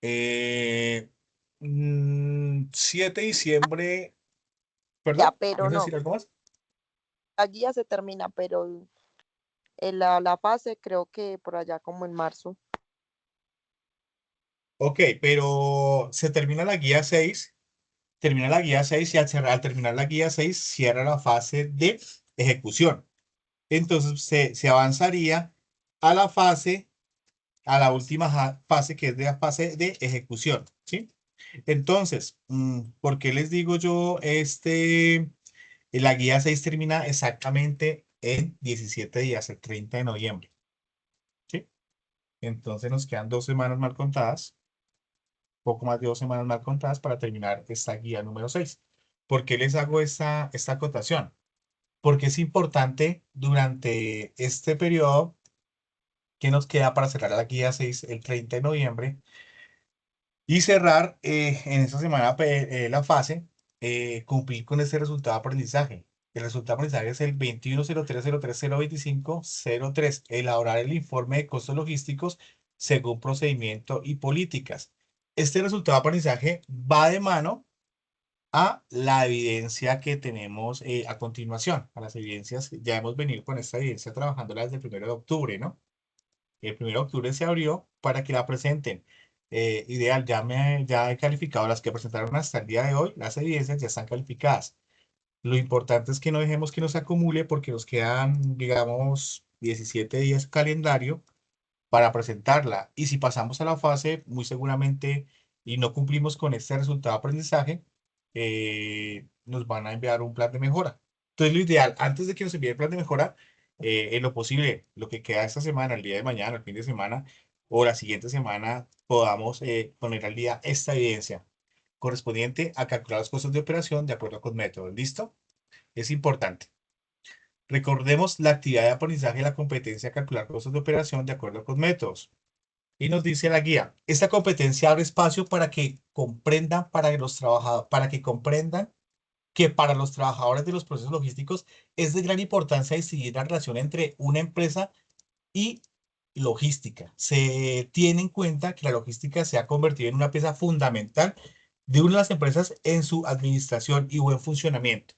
Eh, 7 de diciembre, Ya, perdón, pero ¿vas a no. decir algo más? La guía se termina, pero la fase creo que por allá como en marzo. Ok, pero se termina la guía 6. Termina la guía 6 y al terminar la guía 6 cierra la fase de ejecución. Entonces se avanzaría a la fase, a la última fase que es de la fase de ejecución, ¿sí? Entonces, ¿por qué les digo yo la guía 6 termina exactamente en 17 días, el 30 de noviembre, ¿sí? Entonces nos quedan 2 semanas mal contadas, poco más de 2 semanas mal contadas para terminar esta guía número 6. ¿Por qué les hago esta acotación? Porque es importante durante este periodo que nos queda para cerrar la guía 6 el 30 de noviembre y cerrar en esta semana la fase, cumplir con este resultado de aprendizaje. El resultado de aprendizaje es el 210303032503, elaborar el informe de costos logísticos según procedimiento y políticas. Este resultado de aprendizaje va de mano a la evidencia que tenemos a continuación, a las evidencias, ya hemos venido con esta evidencia trabajándola desde el 1 de octubre, ¿no? El 1 de octubre se abrió para que la presenten. Ideal, ya he calificado las que presentaron hasta el día de hoy, las evidencias ya están calificadas. Lo importante es que no dejemos que nos acumule porque nos quedan, digamos, 17 días calendario para presentarla. Y si pasamos a la fase, muy seguramente, y no cumplimos con este resultado de aprendizaje, nos van a enviar un plan de mejora. Entonces, lo ideal, antes de que nos envíe el plan de mejora, en lo posible, lo que queda esta semana, el día de mañana, el fin de semana o la siguiente semana, podamos poner al día esta evidencia correspondiente a calcular los costos de operación de acuerdo con métodos. ¿Listo? Es importante. Recordemos la actividad de aprendizaje y la competencia a calcular costos de operación de acuerdo con métodos. Y nos dice la guía, esta competencia abre espacio para que comprendan para los trabajadores, para que comprendan que para los trabajadores de los procesos logísticos es de gran importancia distinguir la relación entre una empresa y logística. Se tiene en cuenta que la logística se ha convertido en una pieza fundamental de una de las empresas en su administración y buen funcionamiento.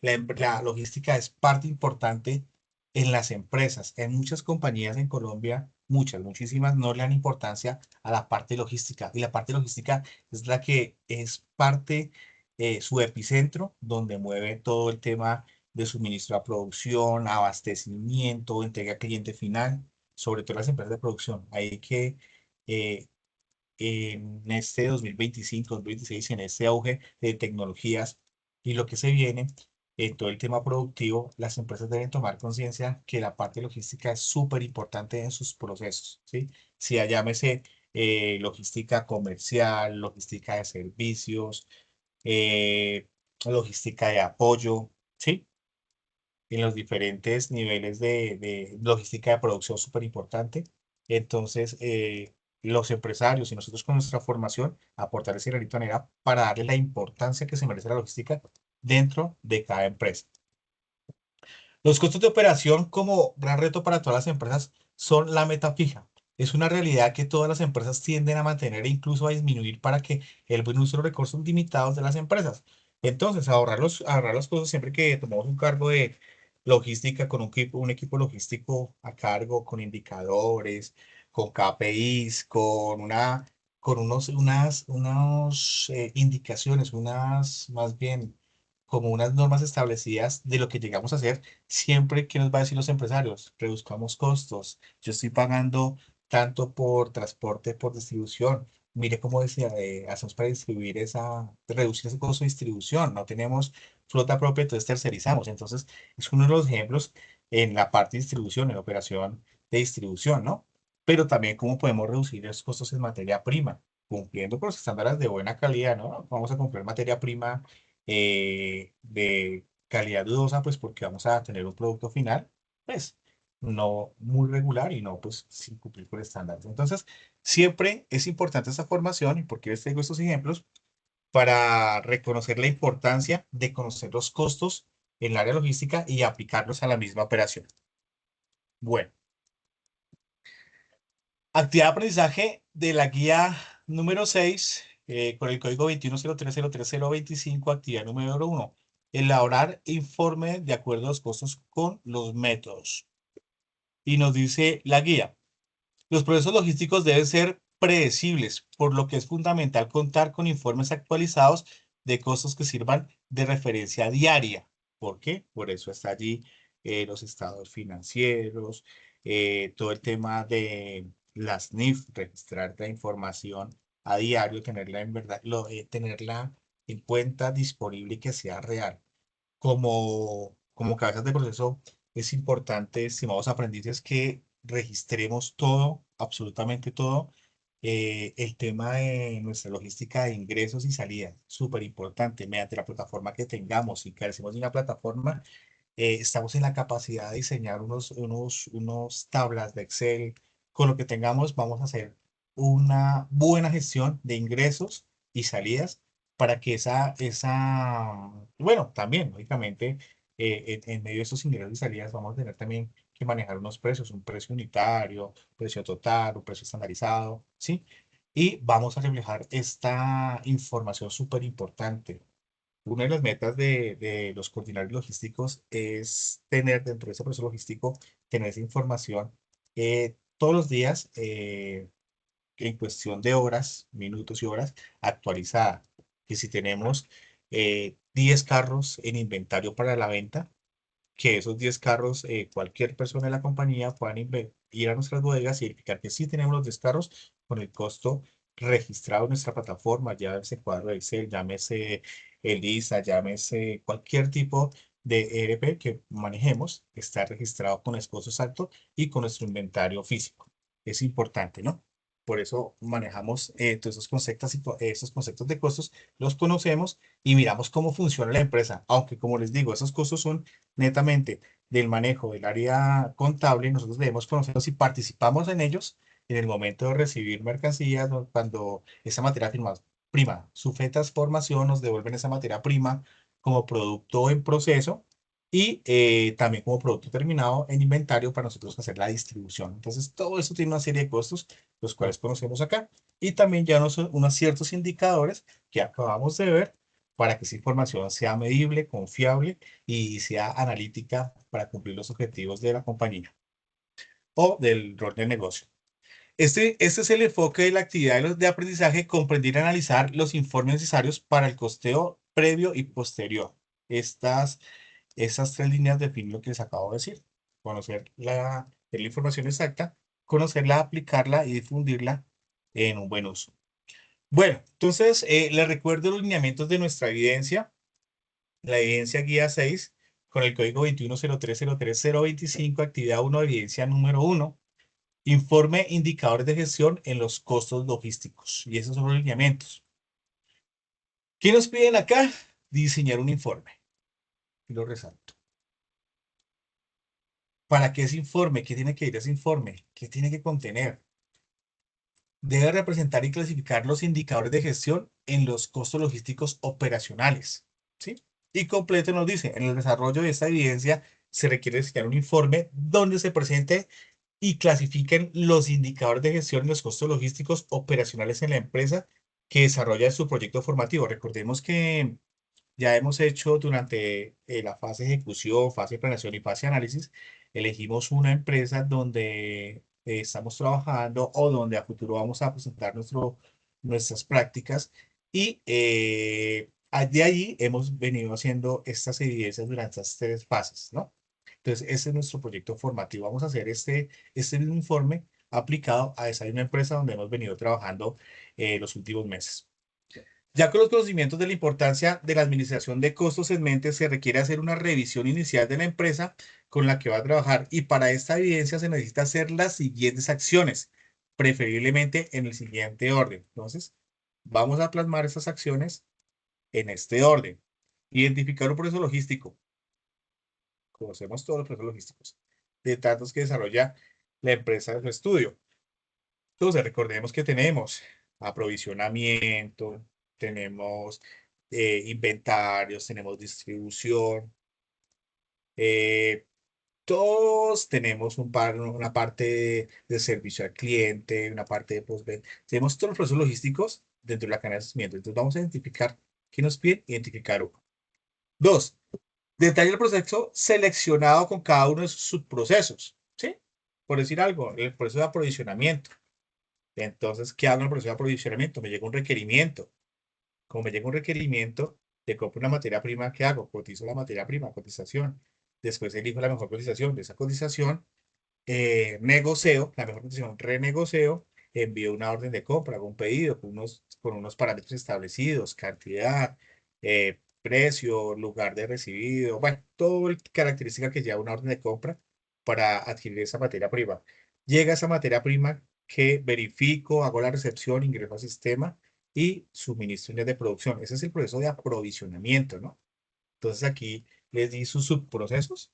La logística es parte importante en las empresas. En muchas compañías en Colombia, muchísimas, no le dan importancia a la parte logística. Y la parte logística es la que es parte, su epicentro, donde mueve todo el tema de suministro a producción, abastecimiento, entrega al cliente final, sobre todo las empresas de producción. Hay que eh, en este 2025, 2026, en este auge de tecnologías y lo que se viene en todo el tema productivo, las empresas deben tomar conciencia que la parte logística es súper importante en sus procesos, ¿sí? Si llámese logística comercial, logística de servicios, logística de apoyo, ¿sí? En los diferentes niveles de logística de producción, súper importante. Entonces, los empresarios y nosotros con nuestra formación, aportar ese granito de arena para darle la importancia que se merece la logística dentro de cada empresa. Los costos de operación como gran reto para todas las empresas son la meta fija. Es una realidad que todas las empresas tienden a mantener e incluso a disminuir para que el buen uso de los recursos limitados de las empresas. Entonces, ahorrar los costos siempre que tomamos un cargo de logística con un equipo logístico a cargo, con indicadores, con KPIs, con unos indicaciones, más bien como unas normas establecidas de lo que llegamos a hacer. Siempre, ¿qué nos va a decir los empresarios? Reduzcamos costos. Yo estoy pagando tanto por transporte, por distribución. Mire cómo decía, hacemos para reducir ese costo de distribución. No tenemos flota propia, entonces tercerizamos. Entonces, es uno de los ejemplos en la parte de distribución, en la operación de distribución, ¿no? Pero también cómo podemos reducir esos costos en materia prima, cumpliendo con los estándares de buena calidad, ¿no? Vamos a comprar materia prima de calidad dudosa, pues porque vamos a tener un producto final, pues no muy regular y no pues sin cumplir con estándares. Entonces, siempre es importante esta formación y por qué les traigo estos ejemplos para reconocer la importancia de conocer los costos en el área logística y aplicarlos a la misma operación. Bueno, actividad de aprendizaje de la guía número 6 con el código 2103033025, actividad número 1. Elaborar informe de acuerdo a los costos con los métodos. Y nos dice la guía. Los procesos logísticos deben ser predecibles, por lo que es fundamental contar con informes actualizados de costos que sirvan de referencia diaria. ¿Por qué? Por eso está allí los estados financieros, todo el tema de las NIF, registrar la información a diario, tenerla en verdad, tenerla en cuenta, disponible y que sea real. Como cabezas de proceso, es importante, estimados aprendices, que registremos todo, absolutamente todo. El tema de nuestra logística de ingresos y salidas, súper importante, mediante la plataforma que tengamos. Si carecemos de una plataforma, estamos en la capacidad de diseñar unos tablas de Excel. Con lo que tengamos, vamos a hacer una buena gestión de ingresos y salidas para que bueno, también, lógicamente, en medio de esos ingresos y salidas vamos a tener también que manejar unos precios, un precio unitario, precio total, un precio estandarizado, ¿sí? Y vamos a reflejar esta información súper importante. Una de las metas de los coordinadores logísticos es tener dentro de ese proceso logístico, tener esa información todos los días en cuestión de horas, minutos y horas actualizada. Que si tenemos 10 carros en inventario para la venta, que esos 10 carros, cualquier persona de la compañía puedan ir a nuestras bodegas y verificar que sí tenemos los 10 carros con el costo registrado en nuestra plataforma, llámese cuadro de Excel, llámese Elisa, llámese cualquier tipo de ERP que manejemos, está registrado con el costo exacto y con nuestro inventario físico. Es importante, ¿no? Por eso manejamos todos esos conceptos de costos, los conocemos y miramos cómo funciona la empresa. Aunque, como les digo, esos costos son netamente del manejo del área contable, nosotros debemos conocerlos y participamos en ellos en el momento de recibir mercancías, ¿no? Cuando esa materia prima sujeta a formación, nos devuelven esa materia prima como producto en proceso y también como producto terminado en inventario para nosotros hacer la distribución. Entonces, todo eso tiene una serie de costos, los cuales conocemos acá, y también ya unos ciertos indicadores que acabamos de ver para que esa información sea medible, confiable y sea analítica para cumplir los objetivos de la compañía o del rol de negocio. Este es el enfoque de la actividad de aprendizaje, comprender y analizar los informes necesarios para el costeo previo y posterior. Estas tres líneas definen lo que les acabo de decir. Conocer la información exacta, conocerla, aplicarla y difundirla en un buen uso. Bueno, entonces les recuerdo los lineamientos de nuestra evidencia. La evidencia guía 6 con el código 2103033025, actividad 1, evidencia número 1. Informe indicadores de gestión en los costos logísticos. Y esos son los lineamientos. ¿Qué nos piden acá? diseñar un informe. Y lo resalto. ¿Para qué ese informe? ¿Qué tiene que ir ese informe? ¿Qué tiene que contener? Debe representar y clasificar los indicadores de gestión en los costos logísticos operacionales. ¿Sí? Y completo nos dice, en el desarrollo de esta evidencia se requiere diseñar un informe donde se presente y clasifiquen los indicadores de gestión en los costos logísticos operacionales en la empresa que desarrolla su proyecto formativo. Recordemos que ya hemos hecho durante la fase de ejecución, fase de planeación y fase de análisis, elegimos una empresa donde estamos trabajando o donde a futuro vamos a presentar nuestras prácticas y de allí hemos venido haciendo estas evidencias durante estas 3 fases, ¿no? Entonces, este es nuestro proyecto formativo. Vamos a hacer este mismo informe aplicado a esa misma empresa donde hemos venido trabajando los últimos meses. Ya con los conocimientos de la importancia de la administración de costos en mente, se requiere hacer una revisión inicial de la empresa con la que va a trabajar y para esta evidencia se necesita hacer las siguientes acciones, preferiblemente en el siguiente orden. Entonces, vamos a plasmar estas acciones en este orden. Identificar un proceso logístico. Conocemos todos los procesos logísticos de datos que desarrolla la empresa de su estudio. Entonces, recordemos que tenemos aprovisionamiento, tenemos inventarios, tenemos distribución, eh, todos tenemos una parte de servicio al cliente, una parte de postventa. Tenemos todos los procesos logísticos dentro de la cadena de abastecimiento. Entonces, vamos a identificar qué nos piden, identificar uno. Dos, detalla el proceso seleccionado con cada uno de sus subprocesos, ¿sí? Por decir algo, el proceso de aprovisionamiento. Entonces, ¿qué hago en el proceso de aprovisionamiento? Me llega un requerimiento. Como me llega un requerimiento, te compro una materia prima, ¿qué hago? Cotizo la materia prima, cotización. Después elijo la mejor cotización. De esa cotización, negocio, la mejor cotización, renegocio, envío una orden de compra, hago un pedido con unos parámetros establecidos, cantidad, precio, lugar de recibido, bueno, toda característica que lleva una orden de compra para adquirir esa materia prima. Llega esa materia prima que verifico, hago la recepción, ingreso al sistema y suministro unidades de producción. Ese es el proceso de aprovisionamiento, ¿no? Entonces aquí les di sus subprocesos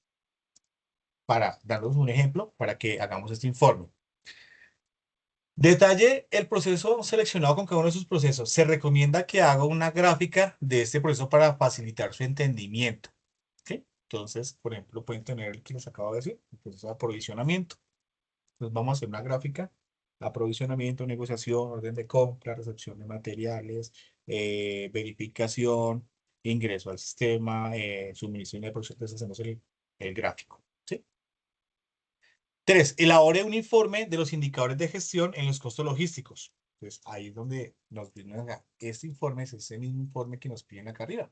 para darles un ejemplo para que hagamos este informe. Detalle el proceso seleccionado con cada uno de sus procesos. Se recomienda que haga una gráfica de este proceso para facilitar su entendimiento. ¿Sí? Entonces, por ejemplo, pueden tener el que les acabo de decir, el proceso de aprovisionamiento. Entonces vamos a hacer una gráfica, aprovisionamiento, negociación, orden de compra, recepción de materiales, verificación, ingreso al sistema, suministro de producción. Entonces hacemos el gráfico. ¿Sí? 3. Elabore un informe de los indicadores de gestión en los costos logísticos. Entonces ahí es donde nos viene acá. Este informe es ese mismo informe que nos piden acá arriba,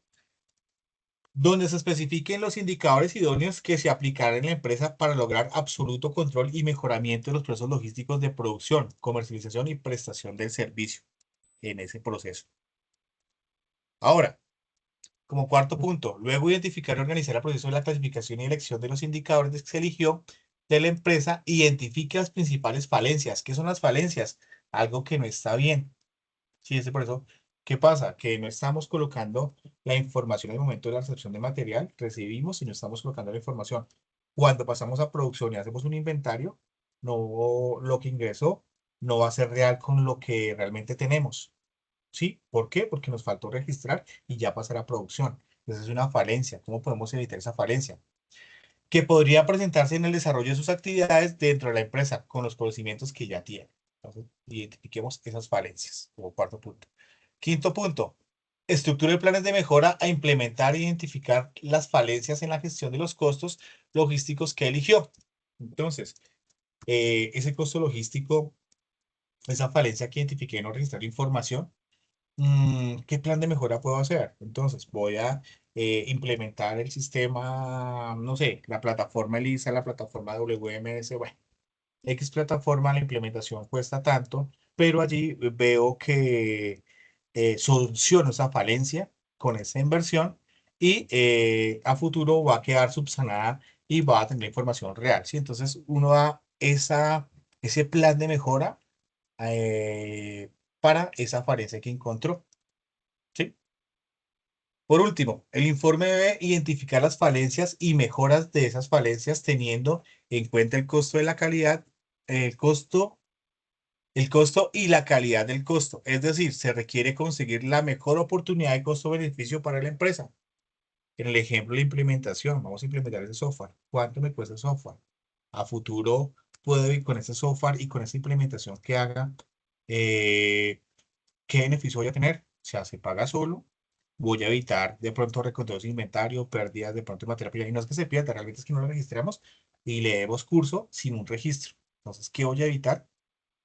donde se especifiquen los indicadores idóneos que se aplicarán en la empresa para lograr absoluto control y mejoramiento de los procesos logísticos de producción, comercialización y prestación del servicio en ese proceso. Ahora, como cuarto punto, luego identificar y organizar el proceso de la clasificación y elección de los indicadores que se eligió de la empresa, identifique las principales falencias. ¿Qué son las falencias? Algo que no está bien. Sí, es por eso. ¿Qué pasa? Que no estamos colocando la información en el momento de la recepción de material, recibimos y no estamos colocando la información. Cuando pasamos a producción y hacemos un inventario, no, lo que ingresó no va a ser real con lo que realmente tenemos. ¿Sí? ¿Por qué? Porque nos faltó registrar y ya pasar a producción. Esa es una falencia. ¿Cómo podemos evitar esa falencia? Que podría presentarse en el desarrollo de sus actividades dentro de la empresa con los conocimientos que ya tiene. Entonces, identifiquemos esas falencias como cuarto punto. Quinto punto, estructure planes de mejora a implementar e identificar las falencias en la gestión de los costos logísticos que eligió. Entonces, ese costo logístico, esa falencia que identifiqué en no registrar información, ¿qué plan de mejora puedo hacer? Entonces, voy a implementar el sistema, no sé, la plataforma ELISA, la plataforma WMS, bueno, X plataforma, la implementación cuesta tanto, pero allí veo que soluciono esa falencia con esa inversión y a futuro va a quedar subsanada y va a tener información real, ¿sí? Entonces, uno da ese plan de mejora para esa falencia que encontró. ¿Sí? Por último, el informe debe identificar las falencias y mejoras de esas falencias teniendo en cuenta el costo de la calidad, el costo, el costo y la calidad del costo. Es decir, se requiere conseguir la mejor oportunidad de costo-beneficio para la empresa. En el ejemplo de la implementación, vamos a implementar ese software. ¿Cuánto me cuesta el software? A futuro puedo ir con ese software y con esa implementación que haga, eh, ¿qué beneficio voy a tener? O sea, se paga solo, voy a evitar de pronto reconteos de inventario, pérdidas de pronto de materia prima. Y no es que se pierda, realmente es que no lo registramos y le demos curso sin un registro. Entonces, ¿qué voy a evitar?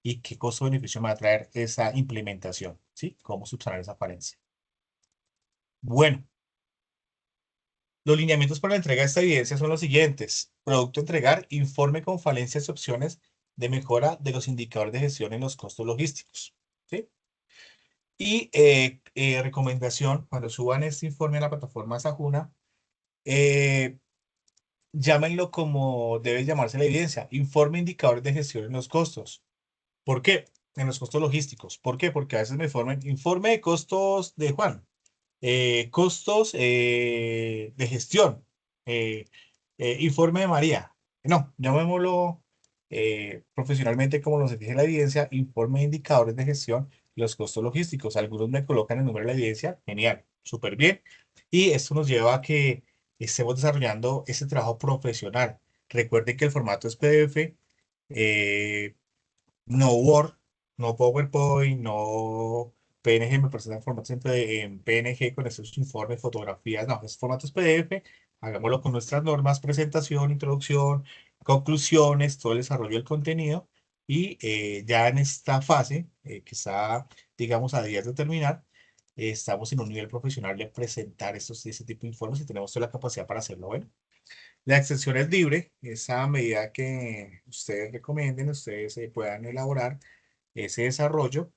¿Y qué costo-beneficio me va a traer esa implementación? ¿Sí? ¿Cómo subsanar esa falencia? Bueno. Los lineamientos para la entrega de esta evidencia son los siguientes. Producto a entregar, informe con falencias y opciones de mejora de los indicadores de gestión en los costos logísticos. ¿Sí? Y recomendación, cuando suban este informe a la plataforma Sajuna, eh, llámenlo como debe llamarse la evidencia. Informe indicadores de gestión en los costos. ¿Por qué? En los costos logísticos. ¿Por qué? Porque a veces me forman informe de costos de Juan. Costos de gestión. eh, Informe de María. No, llamémoslo profesionalmente como nos exige la evidencia, informe de indicadores de gestión y los costos logísticos. Algunos me colocan el número de la evidencia, genial, súper bien. Y esto nos lleva a que estemos desarrollando ese trabajo profesional. Recuerden que el formato es PDF, eh, no Word, no PowerPoint, no PNG, me presentan formatos en PNG con esos informes, fotografías, no, es formatos PDF, hagámoslo con nuestras normas, presentación, introducción, conclusiones, todo el desarrollo del contenido y ya en esta fase, que está, digamos, a días de terminar, estamos en un nivel profesional de presentar ese tipo de informes y tenemos toda la capacidad para hacerlo. Bueno, la extensión es libre, esa medida que ustedes recomienden, ustedes puedan elaborar ese desarrollo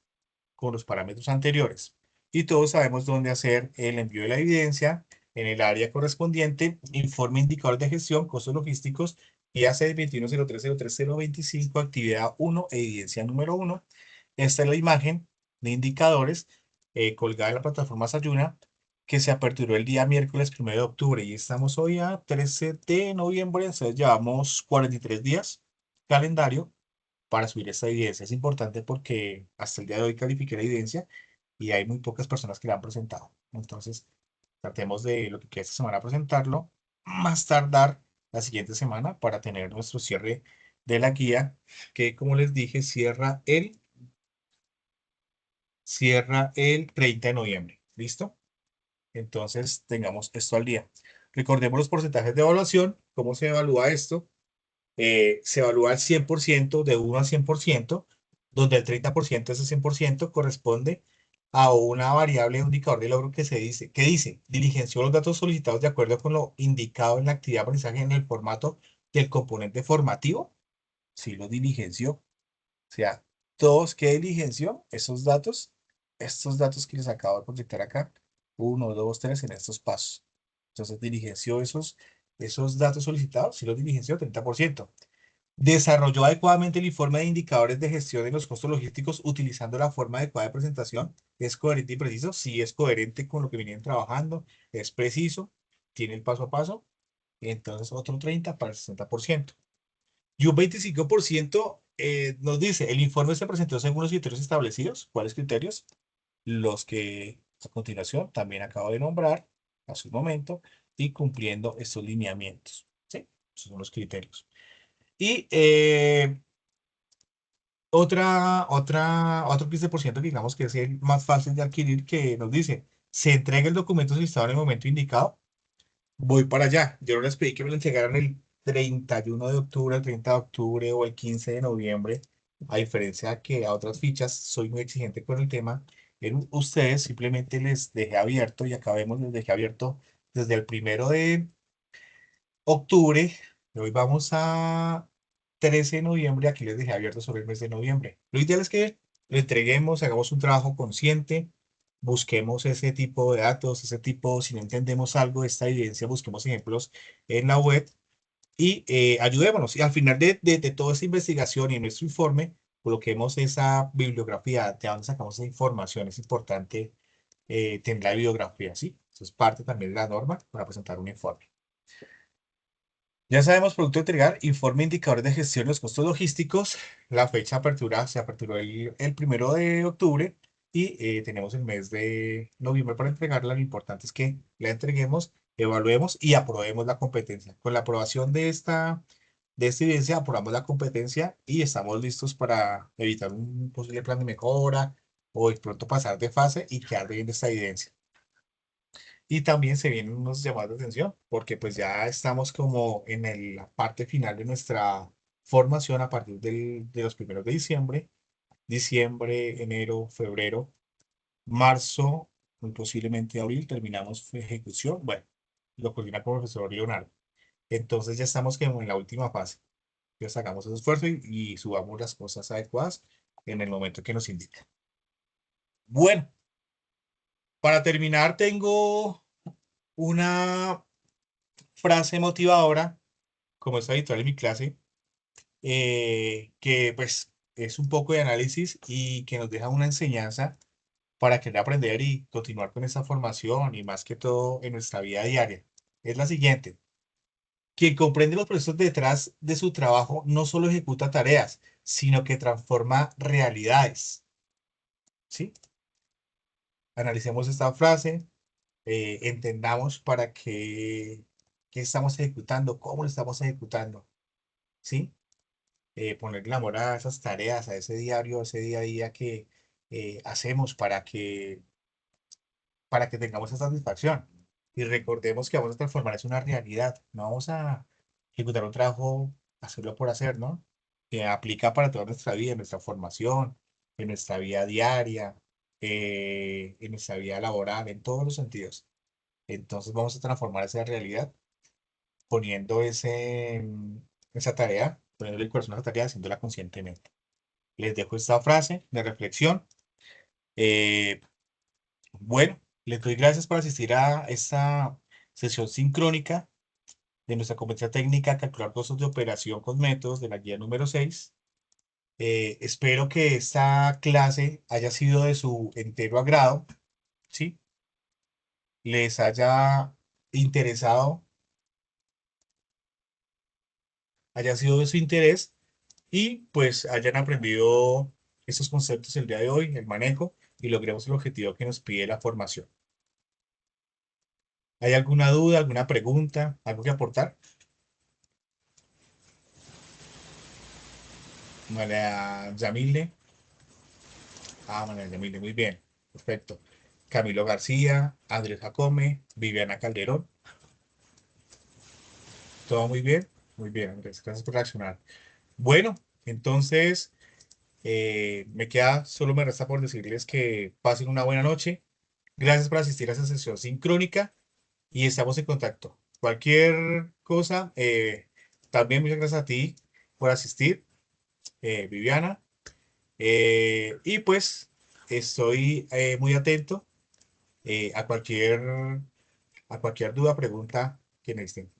con los parámetros anteriores. Y todos sabemos dónde hacer el envío de la evidencia en el área correspondiente, informe indicador de gestión, costos logísticos, IAC 2103033025, actividad 1, evidencia número 1. Esta es la imagen de indicadores colgada en la plataforma Sayuna que se aperturó el día miércoles 1 de octubre y estamos hoy a 13 de noviembre, entonces llevamos 43 días calendario para subir esta evidencia. Es importante porque hasta el día de hoy califiqué la evidencia y hay muy pocas personas que la han presentado. Entonces, tratemos de lo que queda esta semana presentarlo, más tardar la siguiente semana para tener nuestro cierre de la guía, que como les dije, cierra el 30 de noviembre. ¿Listo? Entonces, tengamos esto al día. Recordemos los porcentajes de evaluación. ¿Cómo se evalúa esto? Se evalúa el 100% de 1 a 100%, donde el 30% de ese 100% corresponde a una variable de indicador de logro que dice, diligenció los datos solicitados de acuerdo con lo indicado en la actividad de aprendizaje en el formato del componente formativo. Si lo diligenció, o sea, todos que diligenció estos datos que les acabo de proyectar acá, uno, dos, tres, en estos pasos. Entonces, diligenció esos datos solicitados, si los diligenció, 30%. Desarrolló adecuadamente el informe de indicadores de gestión de los costos logísticos utilizando la forma adecuada de presentación. ¿Es coherente y preciso? Sí, es coherente con lo que vienen trabajando, es preciso, tiene el paso a paso. Entonces, otro 30 para el 60%. Y un 25% nos dice, el informe se presentó según los criterios establecidos. ¿Cuáles criterios? Los que a continuación también acabo de nombrar hace un momento y cumpliendo estos lineamientos. ¿Sí? Esos son los criterios. Y otro 15% que digamos que es el más fácil de adquirir que nos dice, se entrega el documento solicitado en el momento indicado, voy para allá. Yo no les pedí que me lo entregaran el 31 de octubre, el 30 de octubre o el 15 de noviembre, a diferencia de que a otras fichas soy muy exigente con el tema. En ustedes simplemente les dejé abierto y acabemos, les dejé abierto desde el 1 de octubre. Hoy vamos a 13 de noviembre. Aquí les dejé abierto sobre el mes de noviembre. Lo ideal es que lo entreguemos, hagamos un trabajo consciente, busquemos ese tipo de datos, si no entendemos algo de esta evidencia, busquemos ejemplos en la web y ayudémonos. Y al final de toda esa investigación y en nuestro informe, coloquemos esa bibliografía de dónde sacamos esa información. Es importante tener la bibliografía, ¿sí? Esto es parte también de la norma para presentar un informe. Ya sabemos, producto a entregar, informe indicadores de gestión de los costos logísticos. La fecha de apertura se aperturó el 1 de octubre y tenemos el mes de noviembre para entregarla. Lo importante es que la entreguemos, evaluemos y aprobemos la competencia. Con la aprobación de esta evidencia, aprobamos la competencia y estamos listos para evitar un posible plan de mejora o de pronto pasar de fase y quedar bien esta evidencia. Y también se vienen unos llamados de atención, porque pues ya estamos como en la parte final de nuestra formación a partir de los primeros de diciembre, enero, febrero, marzo, muy posiblemente abril, terminamos su ejecución. Bueno, lo coordina con el profesor Leonardo. Entonces ya estamos como en la última fase. Ya sacamos ese esfuerzo y subamos las cosas adecuadas en el momento que nos indica. Bueno, para terminar tengo una frase motivadora como es habitual en mi clase, que pues es un poco de análisis y que nos deja una enseñanza para querer aprender y continuar con esa formación y más que todo en nuestra vida diaria. Es la siguiente. Quien comprende los procesos detrás de su trabajo no solo ejecuta tareas, sino que transforma realidades. ¿Sí? Analicemos esta frase, entendamos para qué estamos ejecutando, cómo lo estamos ejecutando. ¿Sí? Poner amor a esas tareas, a ese diario, a ese día a día que hacemos para que tengamos esa satisfacción. Y recordemos que vamos a transformar eso en una realidad. No vamos a ejecutar un trabajo, hacerlo por hacer, ¿no? Que aplica para toda nuestra vida, en nuestra formación, en nuestra vida diaria, en nuestra vida laboral, en todos los sentidos. Entonces vamos a transformar esa realidad poniendo esa tarea, poniendo el corazón a esa tarea, haciéndola conscientemente. Les dejo esta frase de reflexión. Eh, bueno, les doy gracias por asistir a esta sesión sincrónica de nuestra competencia técnica calcular costos de operación con métodos de la guía número 6. Espero que esta clase haya sido de su entero agrado, ¿sí? Les haya interesado, haya sido de su interés y pues hayan aprendido estos conceptos el día de hoy, el manejo y logremos el objetivo que nos pide la formación. ¿Hay alguna duda, alguna pregunta, algo que aportar? María Yamile. María Yamile, muy bien. Perfecto. Camilo García, Andrés Jacome, Viviana Calderón. ¿Todo muy bien? Muy bien, Andrés. Gracias por reaccionar. Bueno, entonces solo me resta por decirles que pasen una buena noche. Gracias por asistir a esta sesión sincrónica y estamos en contacto. Cualquier cosa, también muchas gracias a ti por asistir, Viviana. Y pues estoy muy atento a cualquier duda, pregunta que necesiten.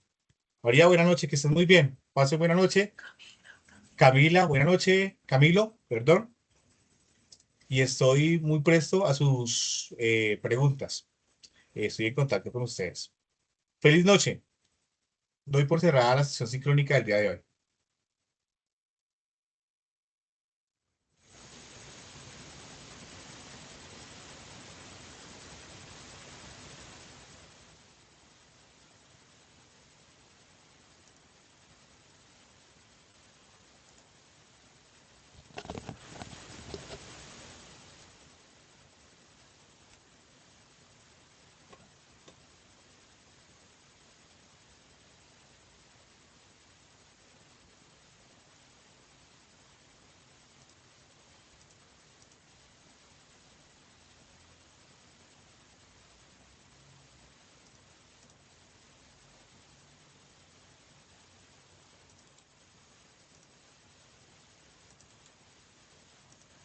María, buena noche, que estés muy bien. Pase buena noche. Camila, buena noche. Camilo, perdón. Y estoy muy presto a sus preguntas. Estoy en contacto con ustedes. Feliz noche. Doy por cerrada la sesión sincrónica del día de hoy.